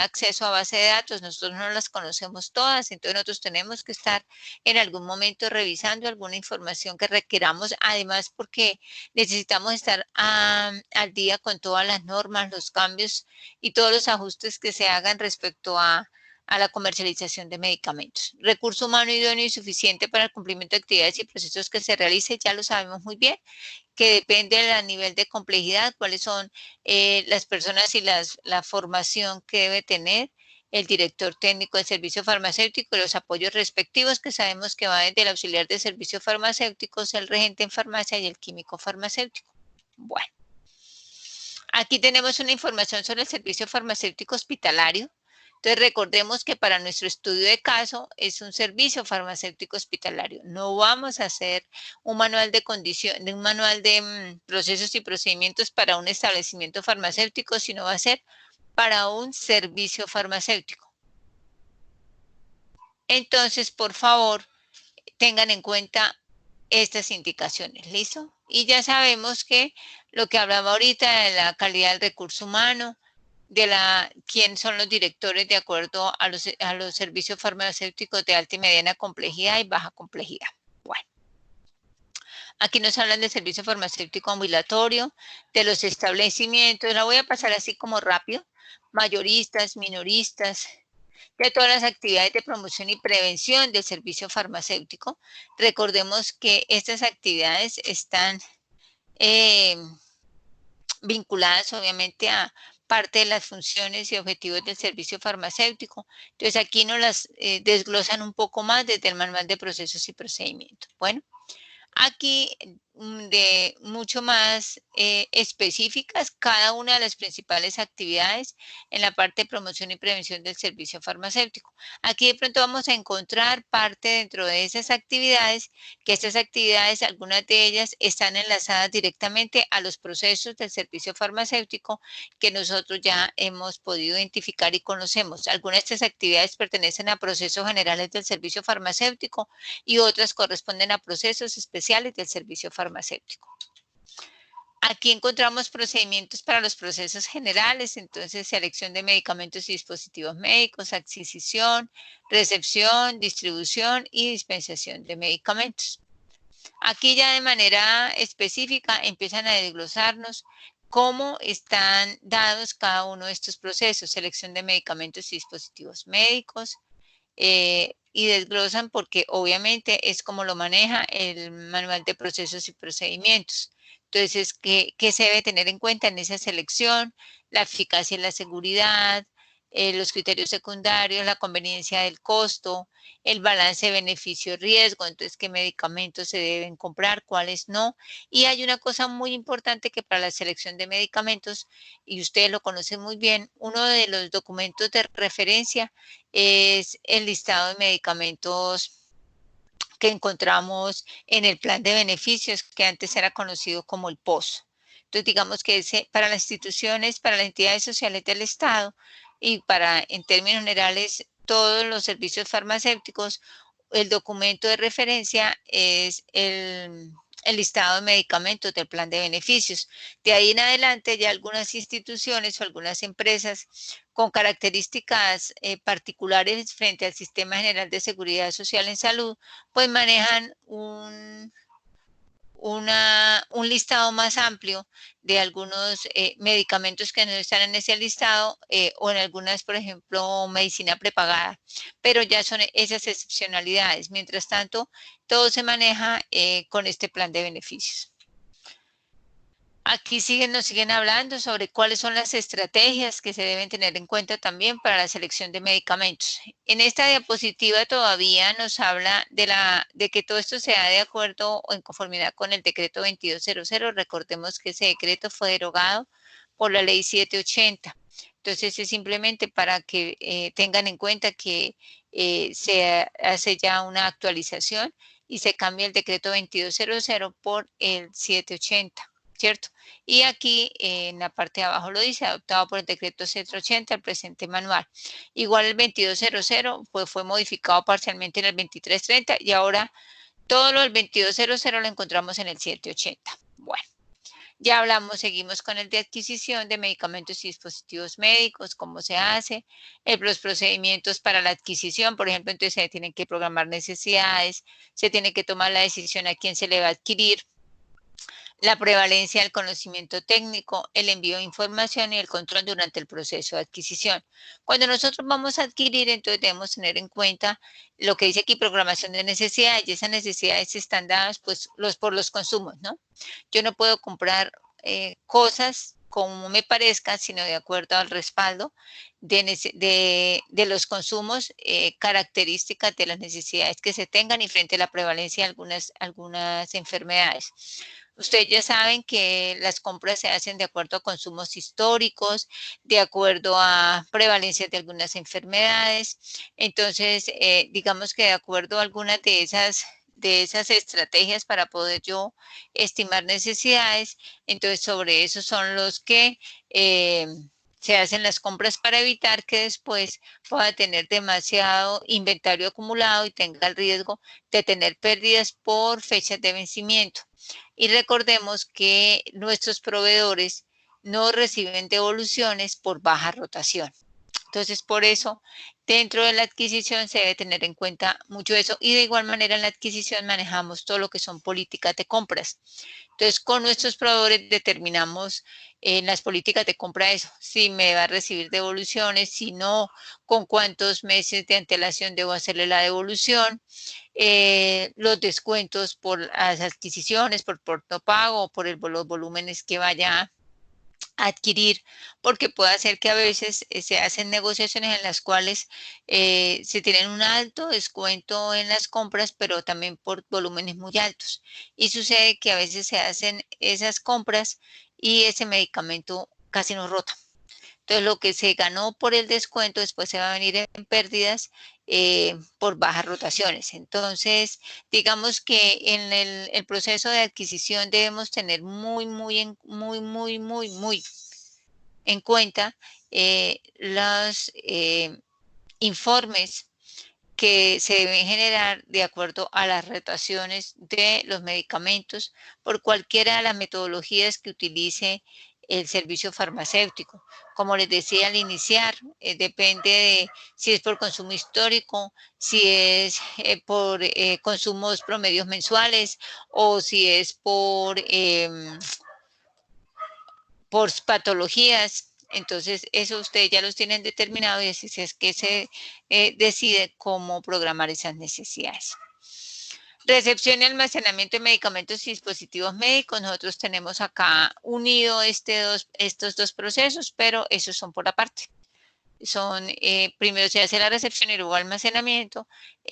acceso a base de datos. Nosotros no las conocemos todas, entonces nosotros tenemos que estar en algún momento revisando alguna información que requeramos, además porque necesitamos estar al día con todas las normas, los cambios y todos los ajustes que se hagan respecto a la comercialización de medicamentos. Recurso humano idóneo y suficiente para el cumplimiento de actividades y procesos que se realicen, ya lo sabemos muy bien, que depende del nivel de complejidad, cuáles son las personas y la formación que debe tener el director técnico del servicio farmacéutico y los apoyos respectivos, que sabemos que va desde el auxiliar de servicios farmacéuticos, el regente en farmacia y el químico farmacéutico. Bueno, aquí tenemos una información sobre el servicio farmacéutico hospitalario. Entonces, recordemos que para nuestro estudio de caso es un servicio farmacéutico hospitalario. No vamos a hacer un manual de procesos y procedimientos para un establecimiento farmacéutico, sino va a ser para un servicio farmacéutico. Entonces, por favor, tengan en cuenta estas indicaciones, ¿listo? Y ya sabemos que lo que hablaba ahorita de la calidad del recurso humano, quién son los directores de acuerdo a los servicios farmacéuticos de alta y mediana complejidad y baja complejidad. Bueno, aquí nos hablan del servicio farmacéutico ambulatorio, de los establecimientos, la voy a pasar así como rápido, mayoristas, minoristas, de todas las actividades de promoción y prevención del servicio farmacéutico. Recordemos que estas actividades están vinculadas obviamente a parte de las funciones y objetivos del servicio farmacéutico. Entonces aquí nos las desglosan un poco más desde el manual de procesos y procedimientos. Bueno, aquí de mucho más específicas cada una de las principales actividades en la parte de promoción y prevención del servicio farmacéutico. Aquí de pronto vamos a encontrar parte dentro de esas actividades, que estas actividades, algunas de ellas están enlazadas directamente a los procesos del servicio farmacéutico que nosotros ya hemos podido identificar y conocemos. Algunas de estas actividades pertenecen a procesos generales del servicio farmacéutico y otras corresponden a procesos especiales del servicio farmacéutico. Aquí encontramos procedimientos para los procesos generales, entonces selección de medicamentos y dispositivos médicos, adquisición, recepción, distribución y dispensación de medicamentos. Aquí ya de manera específica empiezan a desglosarnos cómo están dados cada uno de estos procesos, selección de medicamentos y dispositivos médicos, y desglosan porque obviamente es como lo maneja el manual de procesos y procedimientos. Entonces, ¿qué se debe tener en cuenta en esa selección? La eficacia y la seguridad, los criterios secundarios, la conveniencia del costo, el balance beneficio-riesgo, entonces qué medicamentos se deben comprar, cuáles no. Y hay una cosa muy importante que para la selección de medicamentos, y ustedes lo conocen muy bien, uno de los documentos de referencia es el listado de medicamentos que encontramos en el plan de beneficios que antes era conocido como el POS. Entonces, digamos que ese, para las instituciones, para las entidades sociales del Estado y para, en términos generales, todos los servicios farmacéuticos, el documento de referencia es el listado de medicamentos del plan de beneficios. De ahí en adelante ya algunas instituciones o algunas empresas con características particulares frente al Sistema General de Seguridad Social en Salud, pues manejan un listado más amplio de algunos medicamentos que no están en ese listado o en algunas, por ejemplo, medicina prepagada, pero ya son esas excepcionalidades. Mientras tanto, todo se maneja con este plan de beneficios. Aquí nos siguen hablando sobre cuáles son las estrategias que se deben tener en cuenta también para la selección de medicamentos. En esta diapositiva todavía nos habla de que todo esto sea de acuerdo o en conformidad con el decreto 2200. Recordemos que ese decreto fue derogado por la ley 780. Entonces es simplemente para que tengan en cuenta que se hace ya una actualización y se cambia el decreto 2200 por el 780. ¿Cierto? Y aquí en la parte de abajo lo dice, adoptado por el decreto 780, el presente manual. Igual el 2200 pues fue modificado parcialmente en el 2330 y ahora todo lo del 2200 lo encontramos en el 780. Bueno, ya hablamos, seguimos con el de adquisición de medicamentos y dispositivos médicos, cómo se hace, los procedimientos para la adquisición, por ejemplo, entonces se tienen que programar necesidades, se tiene que tomar la decisión a quién se le va a adquirir, la prevalencia del conocimiento técnico, el envío de información y el control durante el proceso de adquisición. Cuando nosotros vamos a adquirir, entonces debemos tener en cuenta lo que dice aquí, programación de necesidades, y esas necesidades están dadas pues, por los consumos, ¿no? Yo no puedo comprar cosas como me parezca, sino de acuerdo al respaldo de los consumos, características de las necesidades que se tengan y frente a la prevalencia de algunas enfermedades. Ustedes ya saben que las compras se hacen de acuerdo a consumos históricos, de acuerdo a prevalencia de algunas enfermedades. Entonces, digamos que de acuerdo a algunas de esas estrategias para poder yo estimar necesidades, entonces sobre eso son los que se hacen las compras para evitar que después pueda tener demasiado inventario acumulado y tenga el riesgo de tener pérdidas por fechas de vencimiento. Y recordemos que nuestros proveedores no reciben devoluciones por baja rotación. Entonces, por eso, dentro de la adquisición se debe tener en cuenta mucho eso. Y de igual manera, en la adquisición manejamos todo lo que son políticas de compras. Entonces, con nuestros proveedores determinamos en las políticas de compra eso, si me va a recibir devoluciones, si no, con cuántos meses de antelación debo hacerle la devolución, los descuentos por las adquisiciones, por no pago, por los volúmenes que vaya adquirir, porque puede ser que a veces se hacen negociaciones en las cuales se tienen un alto descuento en las compras, pero también por volúmenes muy altos. Y sucede que a veces se hacen esas compras y ese medicamento casi no rota. Entonces, lo que se ganó por el descuento después se va a venir en pérdidas por bajas rotaciones. Entonces, digamos que en el proceso de adquisición debemos tener muy en cuenta los informes que se deben generar de acuerdo a las rotaciones de los medicamentos por cualquiera de las metodologías que utilice el servicio farmacéutico. Como les decía al iniciar, depende de si es por consumo histórico, si es por consumos promedios mensuales o si es por patologías. Entonces, eso ustedes ya los tienen determinado y así es que se decide cómo programar esas necesidades. Recepción y almacenamiento de medicamentos y dispositivos médicos. Nosotros tenemos acá unido estos dos procesos, pero esos son por aparte. Primero se hace la recepción y luego almacenamiento.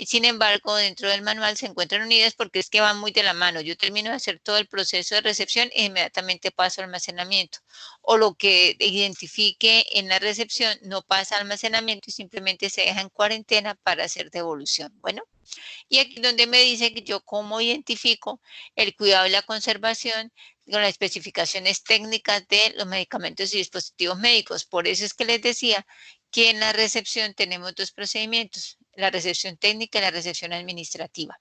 Sin embargo, dentro del manual se encuentran unidas porque es que van muy de la mano. Yo termino de hacer todo el proceso de recepción e inmediatamente paso al almacenamiento. O lo que identifique en la recepción no pasa al almacenamiento y simplemente se deja en cuarentena para hacer devolución. Bueno, y aquí donde me dice que yo cómo identifico el cuidado y la conservación con las especificaciones técnicas de los medicamentos y dispositivos médicos. Por eso es que les decía que en la recepción tenemos dos procedimientos, la recepción técnica y la recepción administrativa.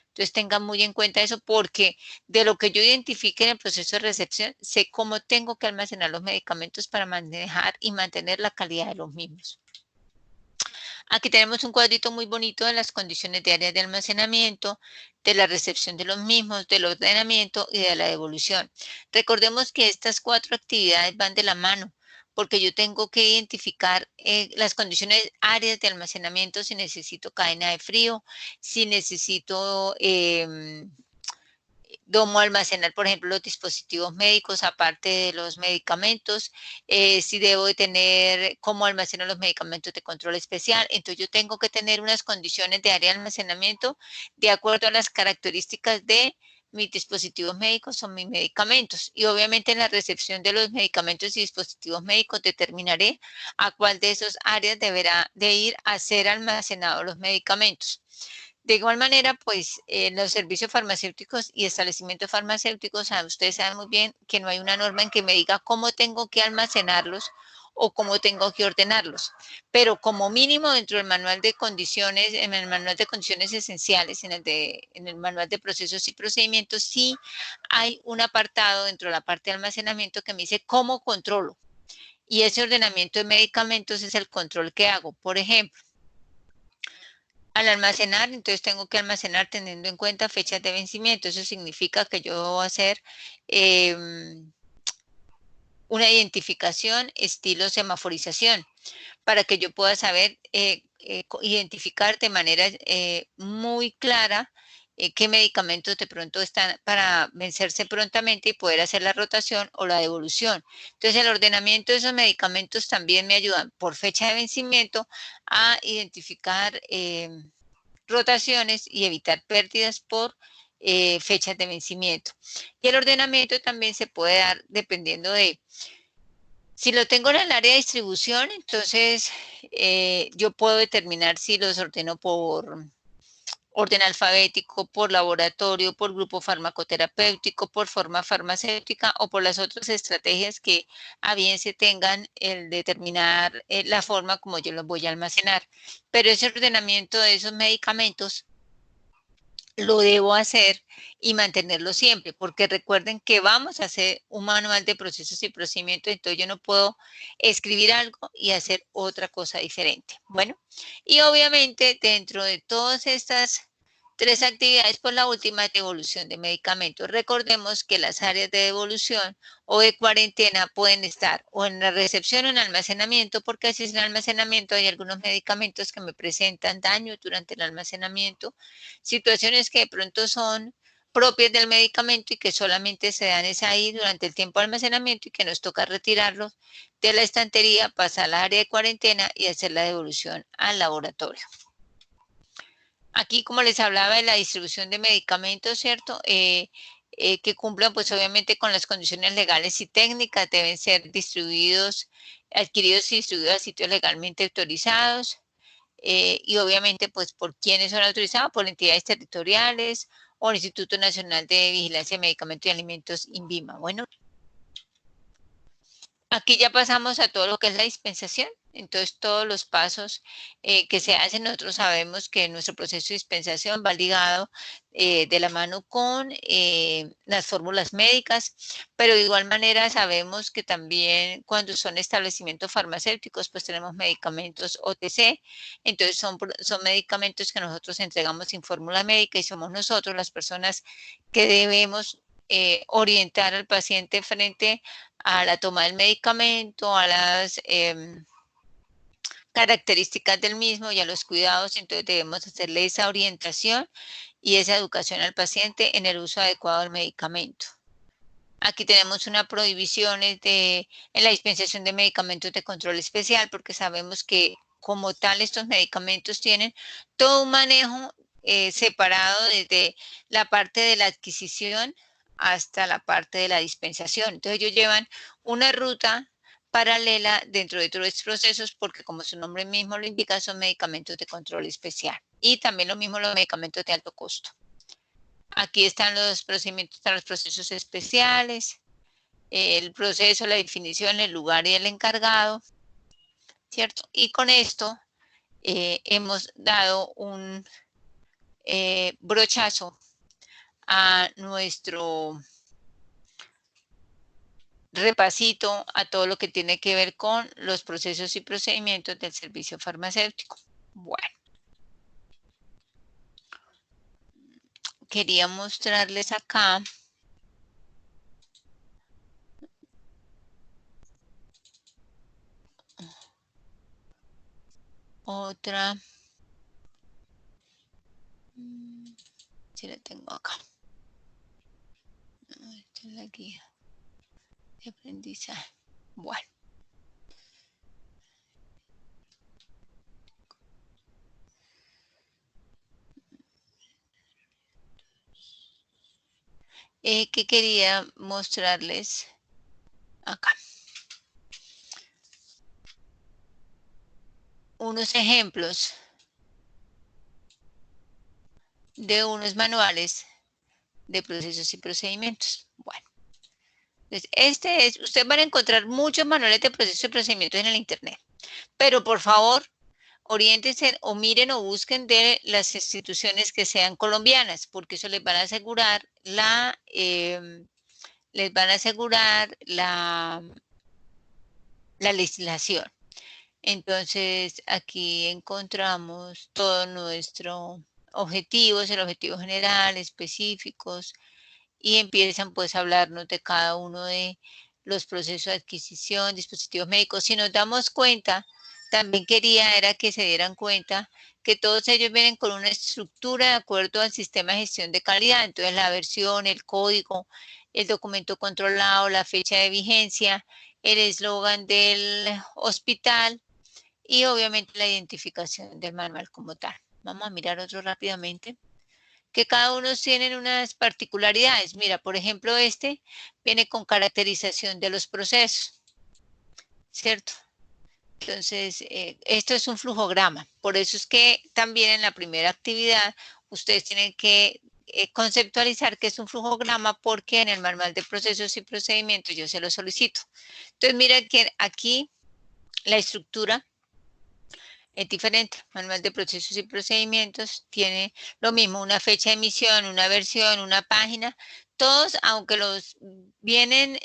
Entonces tengan muy en cuenta eso porque de lo que yo identifique en el proceso de recepción, sé cómo tengo que almacenar los medicamentos para manejar y mantener la calidad de los mismos. Aquí tenemos un cuadrito muy bonito de las condiciones de áreas de almacenamiento, de la recepción de los mismos, del ordenamiento y de la devolución. Recordemos que estas cuatro actividades van de la mano, porque yo tengo que identificar las condiciones áreas de almacenamiento, si necesito cadena de frío, si necesito cómo almacenar, por ejemplo, los dispositivos médicos aparte de los medicamentos, si debo de tener cómo almacenar los medicamentos de control especial. Entonces yo tengo que tener unas condiciones de área de almacenamiento de acuerdo a las características de mis dispositivos médicos o mis medicamentos. Y obviamente en la recepción de los medicamentos y dispositivos médicos determinaré a cuál de esas áreas deberá de ir a ser almacenados los medicamentos. De igual manera, pues los servicios farmacéuticos y establecimientos farmacéuticos, ustedes saben muy bien que no hay una norma en que me diga cómo tengo que almacenarlos o cómo tengo que ordenarlos. Pero como mínimo dentro del manual de condiciones, en el manual de condiciones esenciales, en el manual de procesos y procedimientos, sí hay un apartado dentro de la parte de almacenamiento que me dice cómo controlo. Y ese ordenamiento de medicamentos es el control que hago. Por ejemplo, al almacenar, entonces tengo que almacenar teniendo en cuenta fechas de vencimiento. Eso significa que yo voy a hacer una identificación estilo semaforización para que yo pueda saber identificar de manera muy clara qué medicamentos de pronto están para vencerse prontamente y poder hacer la rotación o la devolución. Entonces, el ordenamiento de esos medicamentos también me ayuda por fecha de vencimiento a identificar rotaciones y evitar pérdidas por fechas de vencimiento. Y el ordenamiento también se puede dar dependiendo de, si lo tengo en el área de distribución, entonces yo puedo determinar si los ordeno por orden alfabético, por laboratorio, por grupo farmacoterapéutico, por forma farmacéutica o por las otras estrategias que a bien se tengan el determinar la forma como yo los voy a almacenar. Pero ese ordenamiento de esos medicamentos lo debo hacer y mantenerlo siempre, porque recuerden que vamos a hacer un manual de procesos y procedimientos, entonces yo no puedo escribir algo y hacer otra cosa diferente. Bueno, y obviamente dentro de todas estas tres actividades, pues la última es devolución de medicamentos. Recordemos que las áreas de devolución o de cuarentena pueden estar o en la recepción o en almacenamiento, porque así es en el almacenamiento hay algunos medicamentos que me presentan daño durante el almacenamiento, situaciones que de pronto son propias del medicamento y que solamente se dan es ahí durante el tiempo de almacenamiento y que nos toca retirarlos de la estantería, pasar al área de cuarentena y hacer la devolución al laboratorio. Aquí, como les hablaba de la distribución de medicamentos, ¿cierto? Que cumplan, pues, obviamente con las condiciones legales y técnicas, deben ser distribuidos, adquiridos y distribuidos a sitios legalmente autorizados, y obviamente, pues, por quienes son autorizados, por entidades territoriales o el Instituto Nacional de Vigilancia de Medicamentos y Alimentos, INVIMA. Bueno, aquí ya pasamos a todo lo que es la dispensación. Entonces, todos los pasos que se hacen, nosotros sabemos que nuestro proceso de dispensación va ligado de la mano con las fórmulas médicas, pero de igual manera sabemos que también cuando son establecimientos farmacéuticos, pues tenemos medicamentos OTC. Entonces, son medicamentos que nosotros entregamos sin fórmula médica y somos nosotros las personas que debemos orientar al paciente frente a la toma del medicamento, a las características del mismo y a los cuidados. Entonces debemos hacerle esa orientación y esa educación al paciente en el uso adecuado del medicamento. Aquí tenemos una prohibición en la dispensación de medicamentos de control especial, porque sabemos que como tal estos medicamentos tienen todo un manejo separado desde la parte de la adquisición hasta la parte de la dispensación. Entonces ellos llevan una ruta paralela dentro de todos estos procesos porque, como su nombre mismo lo indica, son medicamentos de control especial. Y también lo mismo los medicamentos de alto costo. Aquí están los procedimientos, están los procesos especiales, el proceso, la definición, el lugar y el encargado, ¿cierto? Y con esto hemos dado un brochazo a nuestro repasito a todo lo que tiene que ver con los procesos y procedimientos del servicio farmacéutico. Bueno, quería mostrarles acá otra, si la tengo acá. Esta es la guía de aprendizaje. Bueno. Que quería mostrarles acá. Unos ejemplos de unos manuales de procesos y procedimientos. Bueno, entonces ustedes van a encontrar muchos manuales de procesos y procedimientos en el Internet, pero por favor, oriéntense o miren o busquen de las instituciones que sean colombianas, porque eso les van a asegurar la legislación. Entonces, aquí encontramos todo nuestro objetivos, el objetivo general, específicos, y empiezan pues a hablarnos de cada uno de los procesos de adquisición, dispositivos médicos. Si nos damos cuenta, también era que se dieran cuenta que todos ellos vienen con una estructura de acuerdo al sistema de gestión de calidad. Entonces, la versión, el código, el documento controlado, la fecha de vigencia, el eslogan del hospital y obviamente la identificación del manual como tal. Vamos a mirar otro rápidamente, que cada uno tiene unas particularidades. Mira, por ejemplo, este viene con caracterización de los procesos, ¿cierto? Entonces, esto es un flujograma. Por eso es que también en la primera actividad ustedes tienen que conceptualizar que es un flujograma porque en el manual de procesos y procedimientos yo se lo solicito. Entonces, mira que aquí la estructura es diferente. Manual de procesos y procedimientos tiene lo mismo, una fecha de emisión, una versión, una página. Todos, aunque los vienen,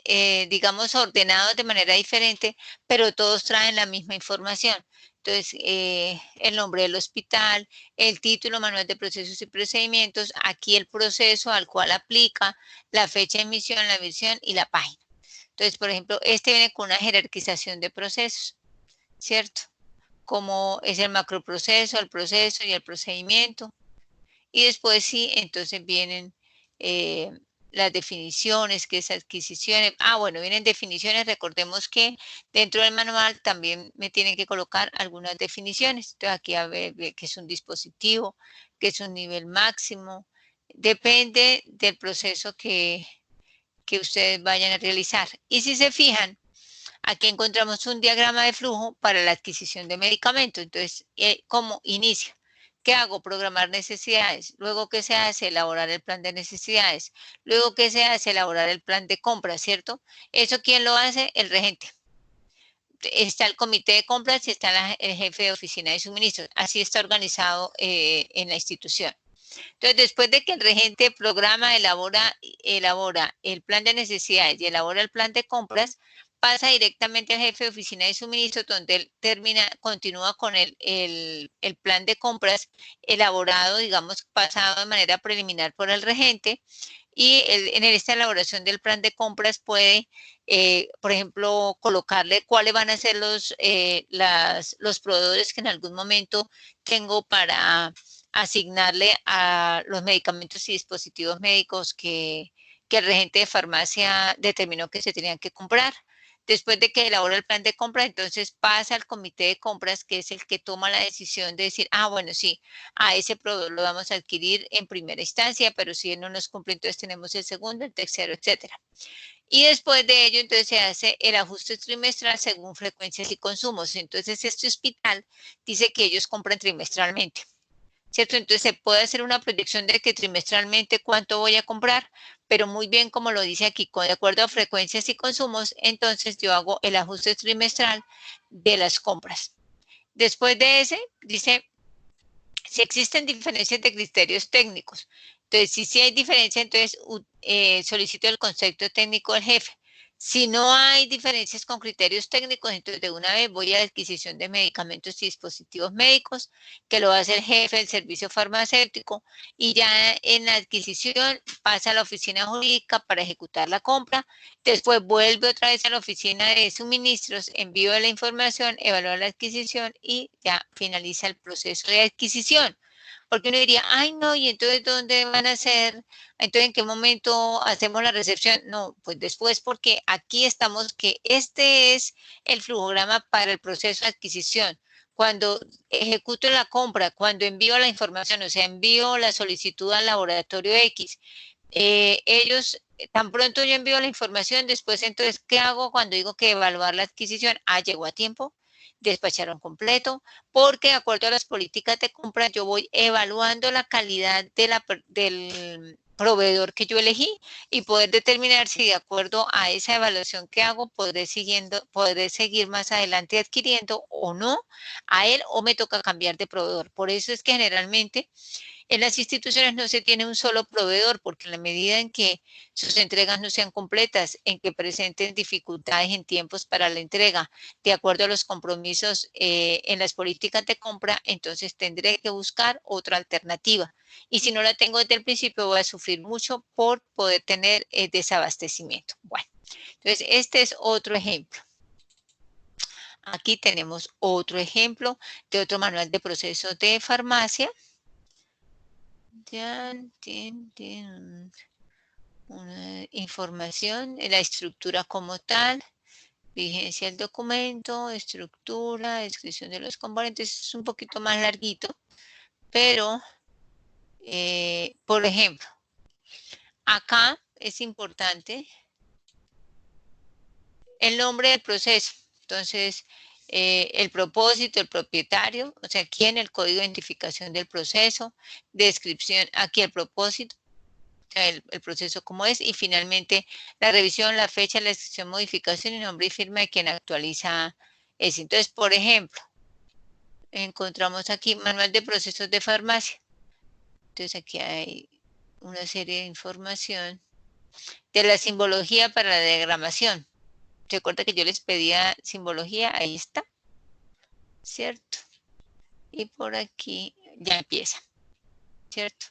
digamos, ordenados de manera diferente, pero todos traen la misma información. Entonces, el nombre del hospital, el título, manual de procesos y procedimientos, aquí el proceso al cual aplica, la fecha de emisión, la versión y la página. Entonces, por ejemplo, este viene con una jerarquización de procesos, ¿cierto? Como es el macroproceso, el proceso y el procedimiento. Y después sí, entonces vienen las definiciones, qué es adquisiciones. Bueno, vienen definiciones. Recordemos que dentro del manual también me tienen que colocar algunas definiciones. Entonces aquí a ver qué es un dispositivo, qué es un nivel máximo. Depende del proceso que ustedes vayan a realizar. Y si se fijan, aquí encontramos un diagrama de flujo para la adquisición de medicamentos. Entonces, ¿cómo inicia? ¿Qué hago? Programar necesidades. Luego, ¿qué se hace? Elaborar el plan de necesidades. Luego, ¿qué se hace? Elaborar el plan de compra, ¿cierto? ¿Eso quién lo hace? El regente. Está el comité de compras y está el jefe de oficina de suministros. Así está organizado en la institución. Entonces, después de que el regente programa, elabora el plan de necesidades y elabora el plan de compras, pasa directamente al jefe de oficina de suministros, donde él continúa con el plan de compras elaborado, digamos, pasado de manera preliminar por el regente. Y en esta elaboración del plan de compras puede, por ejemplo, colocarle cuáles van a ser los proveedores que en algún momento tengo para asignarle a los medicamentos y dispositivos médicos que el regente de farmacia determinó que se tenían que comprar. Después de que elabora el plan de compra, entonces pasa al comité de compras, que es el que toma la decisión de decir, bueno, sí, a ese proveedor lo vamos a adquirir en primera instancia, pero si él no nos cumple, entonces tenemos el segundo, el tercero, etcétera. Y después de ello, entonces se hace el ajuste trimestral según frecuencias y consumos. Entonces, este hospital dice que ellos compran trimestralmente, ¿cierto? Entonces se puede hacer una proyección de que trimestralmente cuánto voy a comprar, pero muy bien, como lo dice aquí, de acuerdo a frecuencias y consumos, entonces yo hago el ajuste trimestral de las compras. Después de ese, dice, si existen diferencias de criterios técnicos. Entonces, si hay diferencia, entonces solicito el concepto técnico del jefe. Si no hay diferencias con criterios técnicos, entonces de una vez voy a la adquisición de medicamentos y dispositivos médicos, que lo hace el jefe del servicio farmacéutico, y ya en la adquisición pasa a la oficina jurídica para ejecutar la compra. Después vuelve otra vez a la oficina de suministros, envío la información, evalúa la adquisición y ya finaliza el proceso de adquisición. Porque uno diría, no, ¿y entonces dónde van a hacer? Entonces, ¿en qué momento hacemos la recepción? No, pues después, porque aquí estamos, que este es el flujograma para el proceso de adquisición. Cuando ejecuto la compra, cuando envío la información, o sea, envío la solicitud al laboratorio X, ellos, tan pronto yo envío la información, después entonces, ¿qué hago cuando digo que evaluar la adquisición? Llegó a tiempo, despacharon completo, porque de acuerdo a las políticas de compra yo voy evaluando la calidad del proveedor que yo elegí y poder determinar si de acuerdo a esa evaluación que hago podré seguir más adelante adquiriendo o no a él, o me toca cambiar de proveedor. Por eso es que generalmente en las instituciones no se tiene un solo proveedor, porque en la medida en que sus entregas no sean completas, en que presenten dificultades en tiempos para la entrega, de acuerdo a los compromisos en las políticas de compra, entonces tendré que buscar otra alternativa. Y si no la tengo desde el principio, voy a sufrir mucho por poder tener desabastecimiento. Bueno, entonces este es otro ejemplo. Aquí tenemos otro ejemplo de otro manual de procesos de farmacia. Ya tiene una información, la estructura como tal, vigencia del documento, estructura, descripción de los componentes, es un poquito más larguito, pero, por ejemplo, acá es importante el nombre del proceso. Entonces, el propósito, el propietario, o sea, aquí en el código de identificación del proceso, descripción, aquí el propósito, el proceso como es, y finalmente la revisión, la fecha, la descripción, modificación y nombre y firma de quien actualiza eso. Entonces, por ejemplo, encontramos aquí manual de procesos de farmacia. Entonces aquí hay una serie de información de la simbología para la diagramación. Recuerda que yo les pedía simbología, ahí está, ¿cierto? Y por aquí ya empieza, ¿cierto?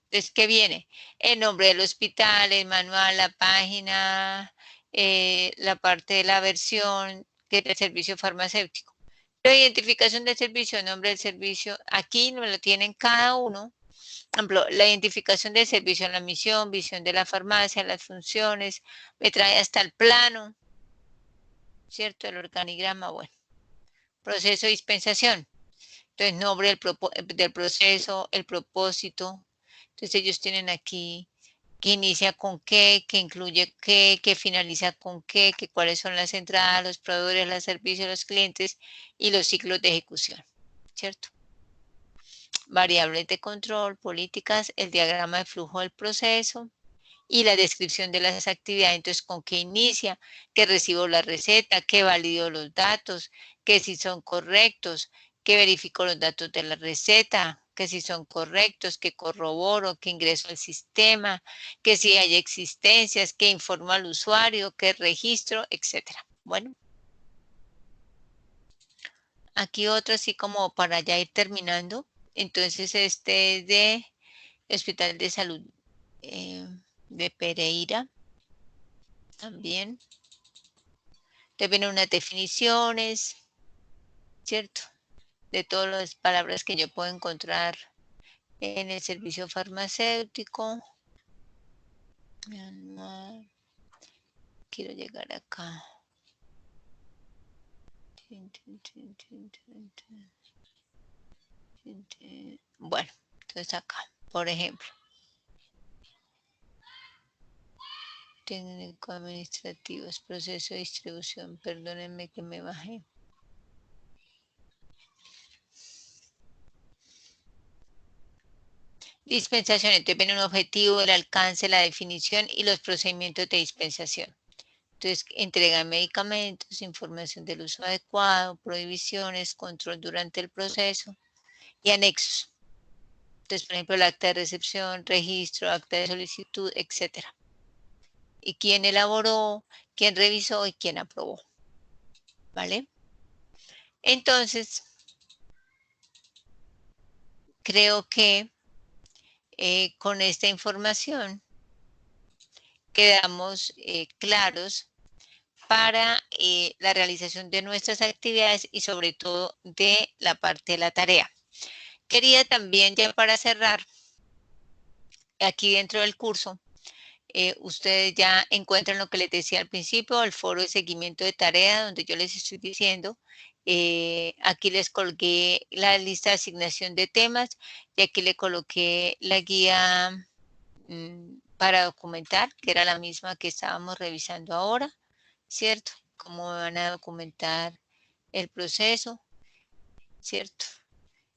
Entonces, ¿qué viene? El nombre del hospital, el manual, la página, la parte de la versión, que es el servicio farmacéutico. La identificación del servicio, nombre del servicio, aquí no lo tienen cada uno, Por ejemplo, la identificación del servicio en la misión, visión de la farmacia, las funciones, me trae hasta el plano, ¿cierto? El organigrama, bueno. Proceso de dispensación. Entonces, nombre del proceso, el propósito. Entonces, ellos tienen aquí que inicia con qué, que incluye qué, que finaliza con qué, que cuáles son las entradas, los proveedores, los servicios, los clientes y los ciclos de ejecución, ¿cierto? Variables de control, políticas, el diagrama de flujo del proceso y la descripción de las actividades. Entonces, con qué inicia, que recibo la receta, que valido los datos, que si son correctos, que verifico los datos de la receta, que si son correctos, que corroboro, que ingreso al sistema, que si hay existencias, que informo al usuario, que registro, etcétera. Bueno, aquí otro así como para ya ir terminando. Entonces, este es de Hospital de Salud de Pereira también. Te vienen unas definiciones, ¿cierto? De todas las palabras que yo puedo encontrar en el servicio farmacéutico. Quiero llegar acá. Bueno, entonces acá, por ejemplo. Técnico administrativos, proceso de distribución. Perdónenme que me bajé. Dispensación, entonces viene un objetivo, el alcance, la definición y los procedimientos de dispensación. Entonces, entrega de medicamentos, información del uso adecuado, prohibiciones, control durante el proceso y anexos. Entonces, por ejemplo, el acta de recepción, registro, acta de solicitud, etcétera. Y quién elaboró, quién revisó y quién aprobó. ¿Vale? Entonces, creo que con esta información quedamos claros para la realización de nuestras actividades y sobre todo de la parte de la tarea. Quería también, ya para cerrar, aquí dentro del curso, ustedes ya encuentran lo que les decía al principio, el foro de seguimiento de tarea, donde yo les estoy diciendo, aquí les coloqué la lista de asignación de temas y aquí le coloqué la guía para documentar, que era la misma que estábamos revisando ahora, ¿cierto? Cómo van a documentar el proceso, ¿cierto?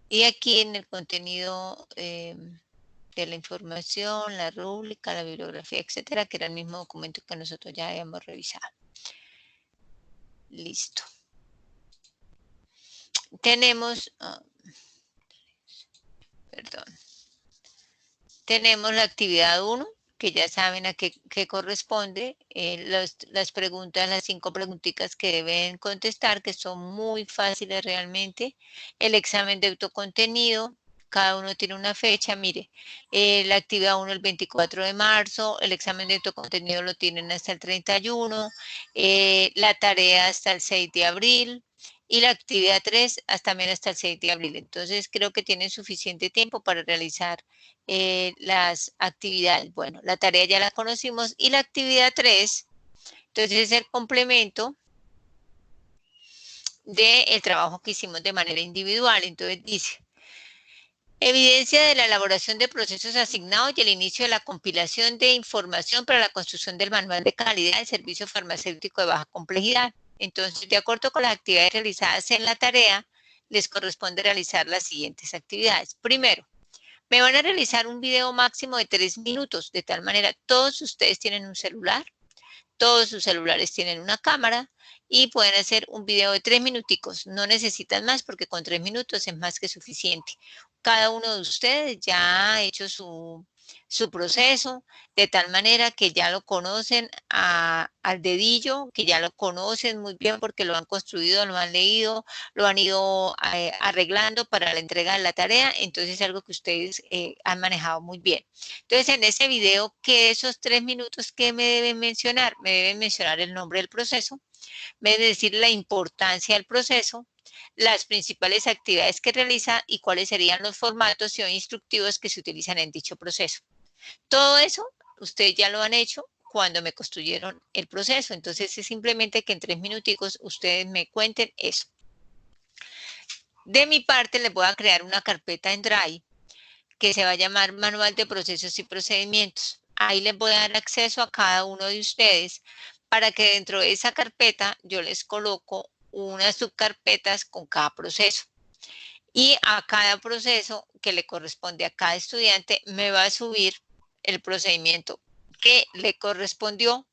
Y aquí en el contenido de la información, la rúbrica, la bibliografía, etcétera, que era el mismo documento que nosotros ya habíamos revisado. Listo. Tenemos, tenemos la actividad 1, que ya saben a qué corresponde, las preguntas, las 5 preguntitas que deben contestar, que son muy fáciles realmente, el examen de autocontenido, cada uno tiene una fecha, mire, la actividad 1 el 24 de marzo, el examen de autocontenido lo tienen hasta el 31, la tarea hasta el 6 de abril, y la actividad 3 también hasta el 6 de abril. Entonces, creo que tienen suficiente tiempo para realizar las actividades. Bueno, la tarea ya la conocimos y la actividad 3, entonces es el complemento del trabajo que hicimos de manera individual. Entonces dice, evidencia de la elaboración de procesos asignados y el inicio de la compilación de información para la construcción del manual de calidad del servicio farmacéutico de baja complejidad. Entonces, de acuerdo con las actividades realizadas en la tarea, les corresponde realizar las siguientes actividades. Primero, me van a realizar un video máximo de 3 minutos, de tal manera todos ustedes tienen un celular, todos sus celulares tienen una cámara y pueden hacer un video de 3 minuticos. No necesitan más porque con 3 minutos es más que suficiente. Cada uno de ustedes ya ha hecho su proceso de tal manera que ya lo conocen al dedillo, que ya lo conocen muy bien porque lo han construido, lo han leído, lo han ido arreglando para la entrega de la tarea. Entonces es algo que ustedes han manejado muy bien. Entonces en ese video, que esos 3 minutos que me deben mencionar, me deben mencionar el nombre del proceso, me deben decir la importancia del proceso, las principales actividades que realiza y cuáles serían los formatos o instructivos que se utilizan en dicho proceso. Todo eso ustedes ya lo han hecho cuando me construyeron el proceso. Entonces es simplemente que en 3 minuticos ustedes me cuenten eso. De mi parte les voy a crear una carpeta en Drive que se va a llamar Manual de Procesos y Procedimientos. Ahí les voy a dar acceso a cada uno de ustedes para que dentro de esa carpeta yo les coloco unas subcarpetas con cada proceso. Y a cada proceso que le corresponde a cada estudiante me va a subir el procedimiento que le correspondió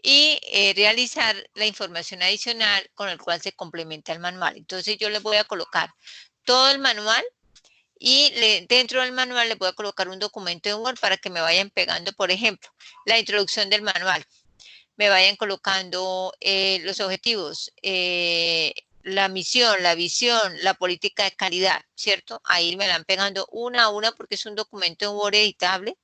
y realizar la información adicional con el cual se complementa el manual. Entonces yo les voy a colocar todo el manual y dentro del manual les voy a colocar un documento de Word para que me vayan pegando, por ejemplo, la introducción del manual. Me vayan colocando los objetivos, la misión, la visión, la política de calidad, ¿cierto? Ahí me la van pegando una a una porque es un documento en Word editable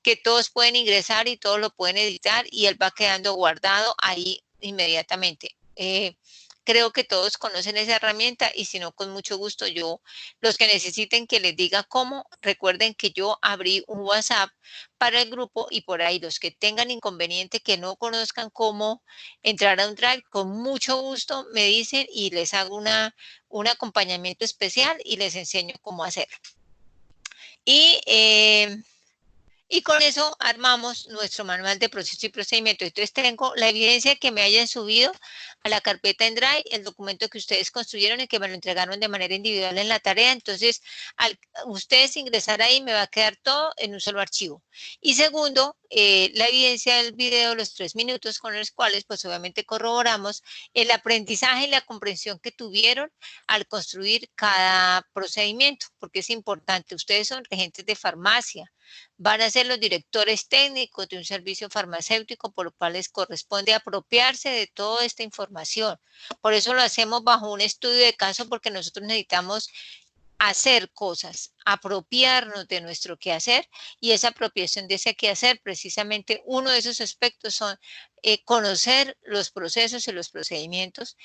que todos pueden ingresar y todos lo pueden editar y él va quedando guardado ahí inmediatamente. Creo que todos conocen esa herramienta y si no, con mucho gusto los que necesiten que les diga cómo, recuerden que yo abrí un WhatsApp para el grupo y por ahí los que tengan inconveniente, que no conozcan cómo entrar a un Drive, con mucho gusto me dicen y les hago un acompañamiento especial y les enseño cómo hacerlo. Y con eso armamos nuestro manual de proceso y procedimiento. Entonces tengo la evidencia que me hayan subido a la carpeta en Drive, el documento que ustedes construyeron y que me lo entregaron de manera individual en la tarea. Entonces, al ustedes ingresar ahí, me va a quedar todo en un solo archivo. Y segundo, la evidencia del video, los 3 minutos con los cuales, pues obviamente corroboramos el aprendizaje y la comprensión que tuvieron al construir cada procedimiento, porque es importante. Ustedes son regentes de farmacia, van a ser los directores técnicos de un servicio farmacéutico, por lo cual les corresponde apropiarse de toda esta información. Por eso lo hacemos bajo un estudio de caso, porque nosotros necesitamos hacer cosas, apropiarnos de nuestro quehacer, y esa apropiación de ese quehacer, precisamente uno de esos aspectos son conocer los procesos y los procedimientos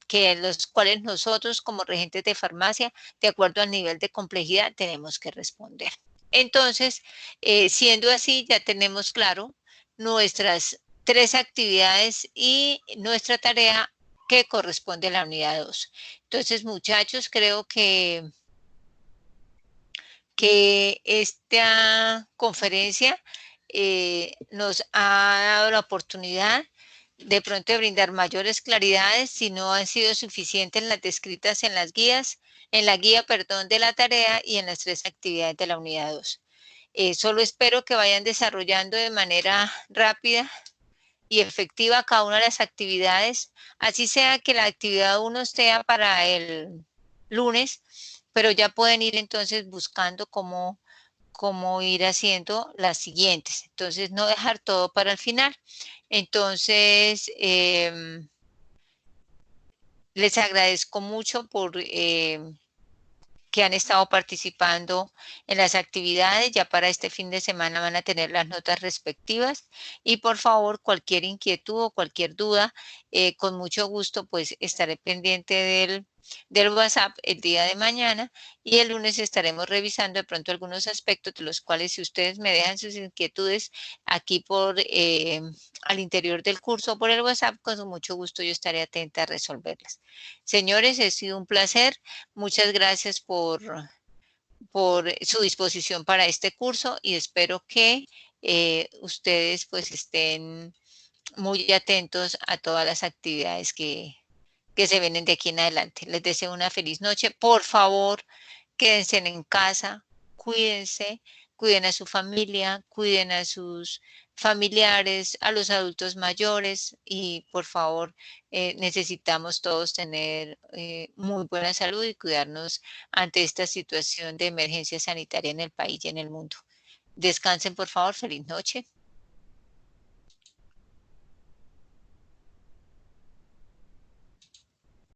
que los cuales nosotros como regentes de farmacia, de acuerdo al nivel de complejidad, tenemos que responder. Entonces, siendo así, ya tenemos claro nuestras 3 actividades y nuestra tarea que corresponde a la unidad 2. Entonces, muchachos, creo que esta conferencia nos ha dado la oportunidad de pronto de brindar mayores claridades si no han sido suficientes las descritas en las guías, en la guía, perdón, de la tarea y en las 3 actividades de la unidad 2. Solo espero que vayan desarrollando de manera rápida y efectiva cada una de las actividades, así sea que la actividad 1 sea para el lunes, pero ya pueden ir entonces buscando cómo ir haciendo las siguientes. Entonces, no dejar todo para el final. Entonces, les agradezco mucho por que han estado participando en las actividades. Ya para este fin de semana van a tener las notas respectivas y por favor cualquier inquietud o cualquier duda, con mucho gusto pues estaré pendiente del WhatsApp el día de mañana y el lunes estaremos revisando de pronto algunos aspectos de los cuales si ustedes me dejan sus inquietudes aquí al interior del curso por el WhatsApp, con mucho gusto yo estaré atenta a resolverlas. Señores, ha sido un placer. Muchas gracias por su disposición para este curso y espero que ustedes pues estén muy atentos a todas las actividades que se vienen de aquí en adelante. Les deseo una feliz noche. Por favor, quédense en casa, cuídense, cuiden a su familia, cuiden a sus familiares, a los adultos mayores y por favor necesitamos todos tener muy buena salud y cuidarnos ante esta situación de emergencia sanitaria en el país y en el mundo. Descansen por favor, feliz noche.